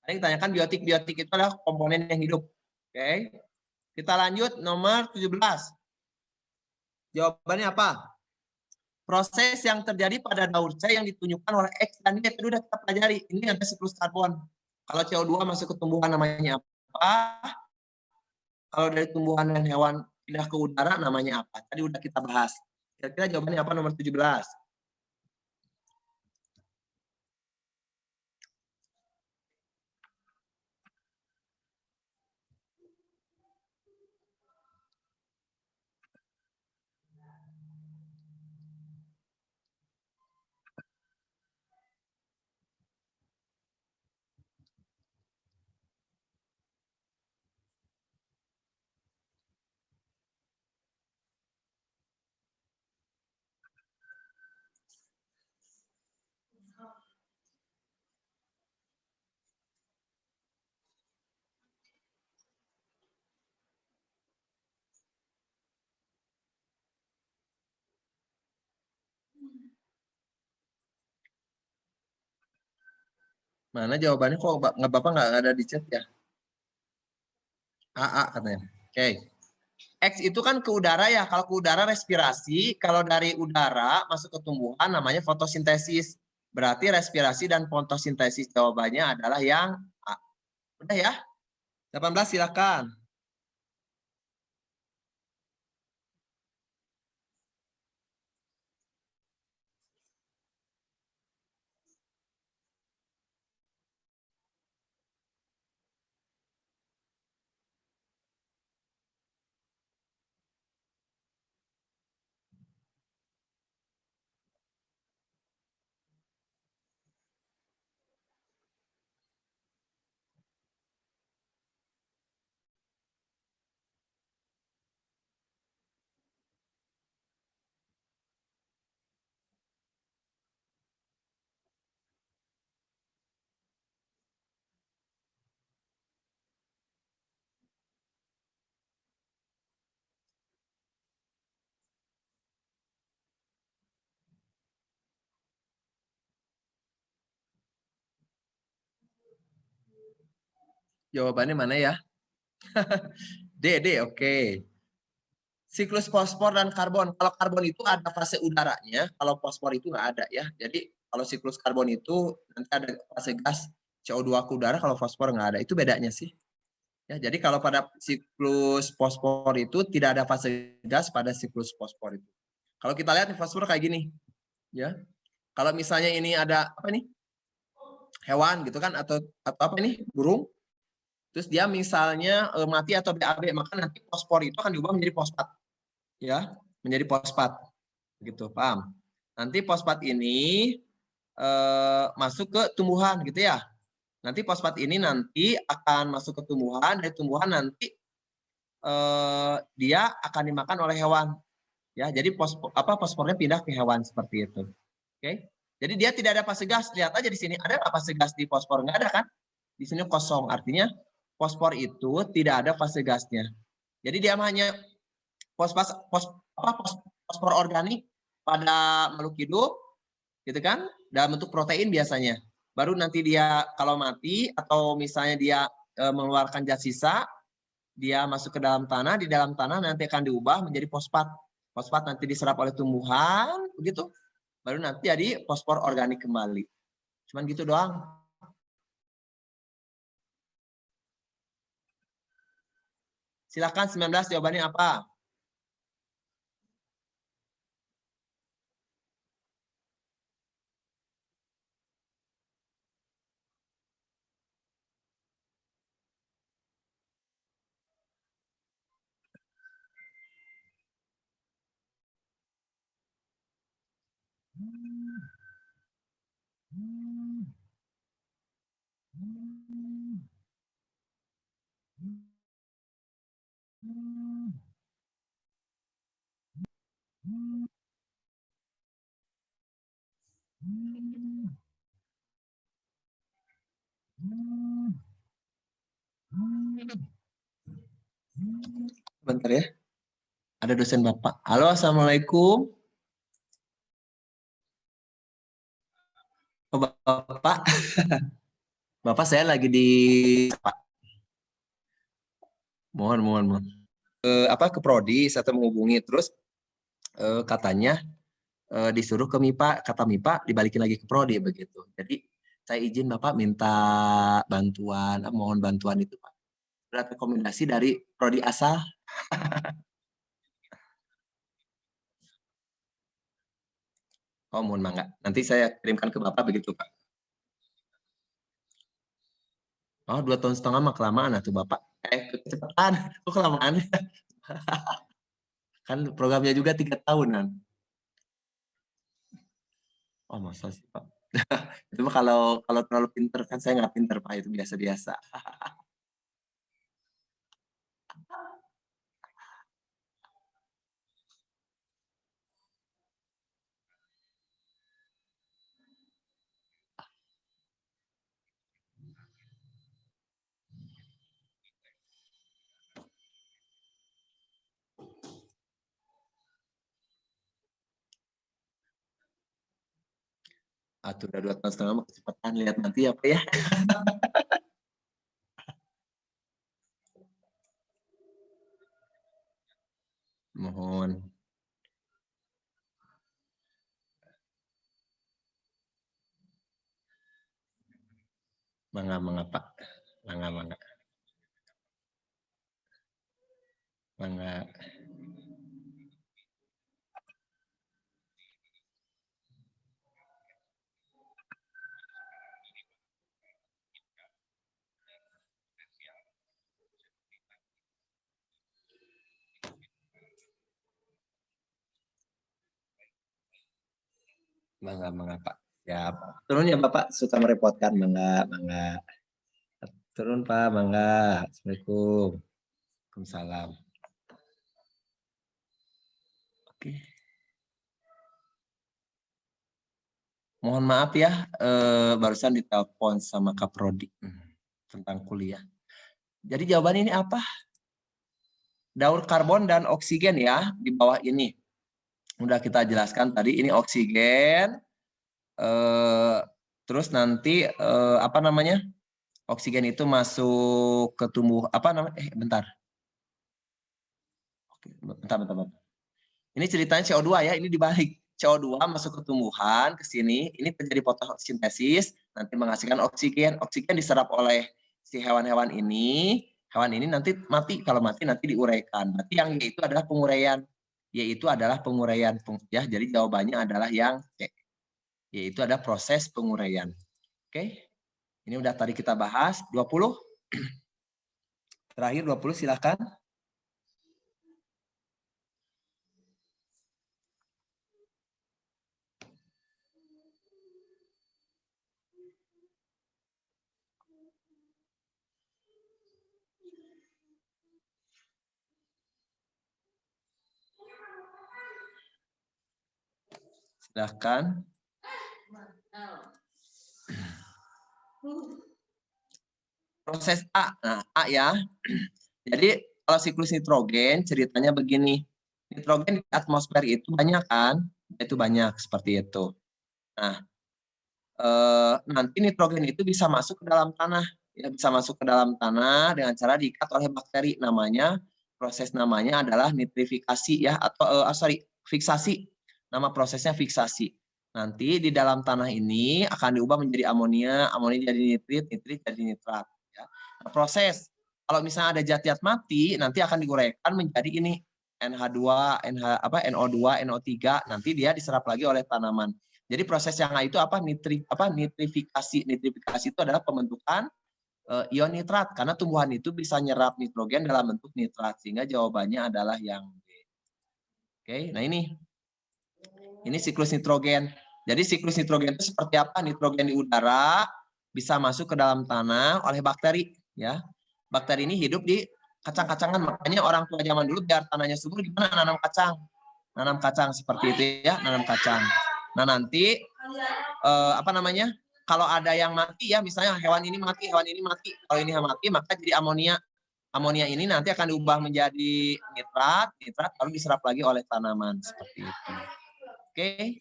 [SPEAKER 1] Yang ditanyakan biotik-biotik itu adalah komponen yang hidup. Oke. Kita lanjut nomor 17. Jawabannya apa? Proses yang terjadi pada daur C yang ditunjukkan oleh X dan Y itu sudah kita pelajari. Ini ada siklus karbon. Kalau CO2 masuk ke tumbuhan namanya apa? Kalau dari tumbuhan dan hewan pindah ke udara namanya apa? Tadi udah kita bahas. Kira-kira jawabannya apa nomor 17? Mana jawabannya kok nggak Bapak nggak ada di chat ya? AA katanya. Oke. X itu kan ke udara ya. Kalau ke udara respirasi, kalau dari udara masuk ke tumbuhan namanya fotosintesis. Berarti respirasi dan fotosintesis jawabannya adalah yang A. Udah ya? 18 silakan. Jawabannya mana ya? D, oke. Siklus fosfor dan karbon. Kalau karbon itu ada fase udaranya, kalau fosfor itu nggak ada ya. Jadi kalau siklus karbon itu nanti ada fase gas CO2 ke udara, kalau fosfor nggak ada. Itu bedanya sih. Ya, jadi kalau pada siklus fosfor itu tidak ada fase gas pada siklus fosfor itu. Kalau kita lihat fosfor kayak gini, ya. Kalau misalnya ini ada apa nih? Hewan gitu kan atau apa ini? Burung. Terus dia misalnya mati atau BAB, maka nanti fosfor itu akan diubah menjadi fosfat. Ya, menjadi fosfat. Gitu, paham? Nanti fosfat ini masuk ke tumbuhan gitu ya. Nanti fosfat ini nanti akan masuk ke tumbuhan, dari tumbuhan nanti dia akan dimakan oleh hewan. Ya, jadi fosfornya pindah ke hewan seperti itu. Oke. Jadi dia tidak ada fase gas. Lihat aja di sini ada nggak fase gas di fosfor? Nggak ada kan? Di sini kosong. Artinya fosfor itu tidak ada fase gasnya. Jadi dia hanya fosfor organik pada makhluk hidup, gitu kan? Dalam bentuk protein biasanya. Baru nanti dia kalau mati atau misalnya dia mengeluarkan zat sisa, dia masuk ke dalam tanah, di dalam tanah nanti akan diubah menjadi fosfat. Fosfat nanti diserap oleh tumbuhan, begitu. Baru nanti jadi fosfor organik kembali. Cuman gitu doang. Silakan 19 jawabannya apa? Bentar ya. Ada dosen Bapak. Halo, Assalamualaikum. Oh, Bapak. Bapak saya lagi di mohon. Ke prodi saya menghubungi terus katanya disuruh ke MIPA, kata MIPA dibalikin lagi ke prodi begitu. Jadi saya izin Bapak minta bantuan, mohon bantuan itu Pak. Surat rekomendasi dari prodi asal. Oh, mohon mangga. Nanti saya kirimkan ke Bapak begitu Pak. Oh, 2,5 tahun mah kelamaan tuh Bapak. Kecepatan. Kok kelamaan? Kan programnya juga 3 tahunan. Oh, masa sih Pak? Itu mah kalau terlalu pinter kan saya nggak pinter Pak, itu biasa-biasa. Udah 2,5 tahun mah kecepatan, lihat nanti apa ya. Mohon. Mangga Pak. Mangga. Mangga Pak. Ya, turun ya Bapak, suka merepotkan. Mangga. Turun Pak, mangga. Assalamualaikum. Waalaikumsalam. Oke. Mohon maaf ya, barusan ditelepon sama Kaprodi tentang kuliah. Jadi jawaban ini apa? Daur karbon dan oksigen ya, di bawah ini. Udah kita jelaskan tadi, ini oksigen. Terus nanti apa namanya? Oksigen itu masuk ke tumbuh apa namanya? Bentar. Oke, bentar. Ini ceritanya CO2 ya, ini dibalik. CO2 masuk ke tumbuhan ke sini, ini terjadi fotosintesis, nanti menghasilkan oksigen. Oksigen diserap oleh si hewan-hewan ini. Hewan ini nanti mati, kalau mati nanti diuraikan. Berarti yang Y itu adalah penguraian. Yaitu adalah penguraian ya. Jadi jawabannya adalah yang C. Yaitu ada proses penguraian. Oke. Ini udah tadi kita bahas 20. Terakhir 20 silakan. Silakan. Proses A. Nah, A ya. Jadi kalau siklus nitrogen ceritanya begini. Nitrogen di atmosfer itu banyak kan? Itu banyak seperti itu. Nah, nanti nitrogen itu bisa masuk ke dalam tanah. Ya, bisa masuk ke dalam tanah dengan cara diikat oleh bakteri. Proses namanya adalah nitrifikasi ya, atau fiksasi. Nama prosesnya fiksasi. Nanti di dalam tanah ini akan diubah menjadi amonia, amonia jadi nitrit, nitrit jadi nitrat. Ya. Nah, proses kalau misalnya ada zat mati, nanti akan diuraikan menjadi ini NH2, NO2, NO3. Nanti dia diserap lagi oleh tanaman. Jadi proses yang A itu apa? Nitrifikasi. Nitrifikasi itu adalah pembentukan ion nitrat karena tumbuhan itu bisa nyerap nitrogen dalam bentuk nitrat, sehingga jawabannya adalah yang B. Oke, nah ini siklus nitrogen. Jadi siklus nitrogen itu seperti apa? Nitrogen di udara bisa masuk ke dalam tanah oleh bakteri, ya. Bakteri ini hidup di kacang-kacangan, makanya orang tua zaman dulu biar tanahnya subur gimana? Nanam kacang. Nanam kacang seperti itu ya, nanam kacang. Nah, nanti kalau ada yang mati ya, misalnya hewan ini mati, kalau ini mati maka jadi amonia. Amonia ini nanti akan diubah menjadi nitrat lalu diserap lagi oleh tanaman seperti itu. Oke.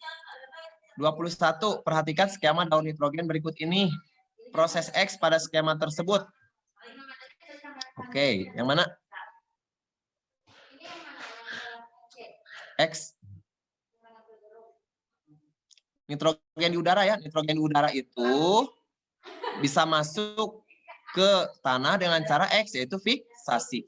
[SPEAKER 1] 21, perhatikan skema daun nitrogen berikut ini. Proses X pada skema tersebut. Oke, yang mana? X. Nitrogen di udara ya. Nitrogen di udara itu bisa masuk ke tanah dengan cara X, yaitu fiksasi.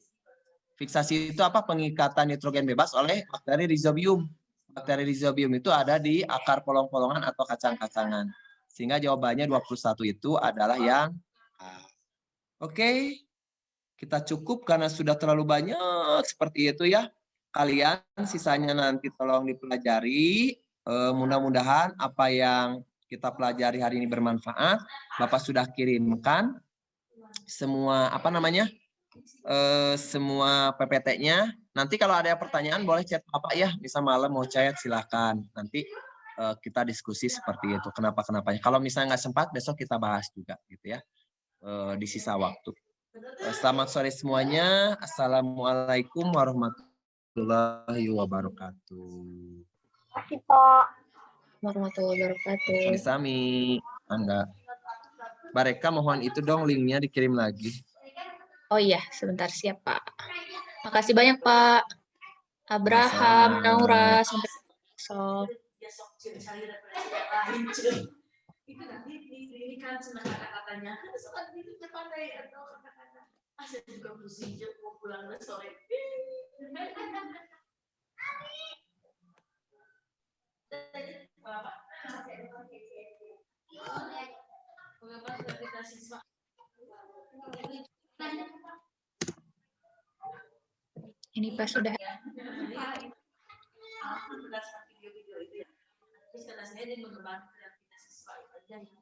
[SPEAKER 1] Fiksasi itu apa? Pengikatan nitrogen bebas oleh bakteri Rhizobium. Bakteri Rhizobium itu ada di akar polong-polongan atau kacang-kacangan. Sehingga jawabannya 21 itu adalah yang A. Oke. Kita cukup karena sudah terlalu banyak seperti itu ya. Kalian sisanya nanti tolong dipelajari. Mudah-mudahan apa yang kita pelajari hari ini bermanfaat. Bapak sudah kirimkan semua semua PPT-nya. Nanti kalau ada pertanyaan boleh chat Bapak ya. Bisa malam mau chat silakan. Nanti kita diskusi seperti itu. Kenapa-kenapanya. Kalau misalnya nggak sempat besok kita bahas juga gitu ya. Di sisa waktu. Selamat sore semuanya. Assalamualaikum warahmatullahi wabarakatuh.
[SPEAKER 2] Terima kasih, Pak.
[SPEAKER 4] Warahmatullahi wabarakatuh.
[SPEAKER 1] Sami-sami. Anda. Bareka mohon itu dong linknya dikirim lagi.
[SPEAKER 4] Oh iya, sebentar siap Pak. Makasih banyak Pak. Abraham, Naura, sampai besok.
[SPEAKER 3] Itu nanti ini kan senang kata-katanya. Soal itu pandai atau kata-kata. Saya juga pusing mau pulang sore.
[SPEAKER 4] Ini Pak sudah.
[SPEAKER 3] Berdasarkan video-video itu ya. Terus kata saya dia mengembangkan kreativitas siswa itu aja.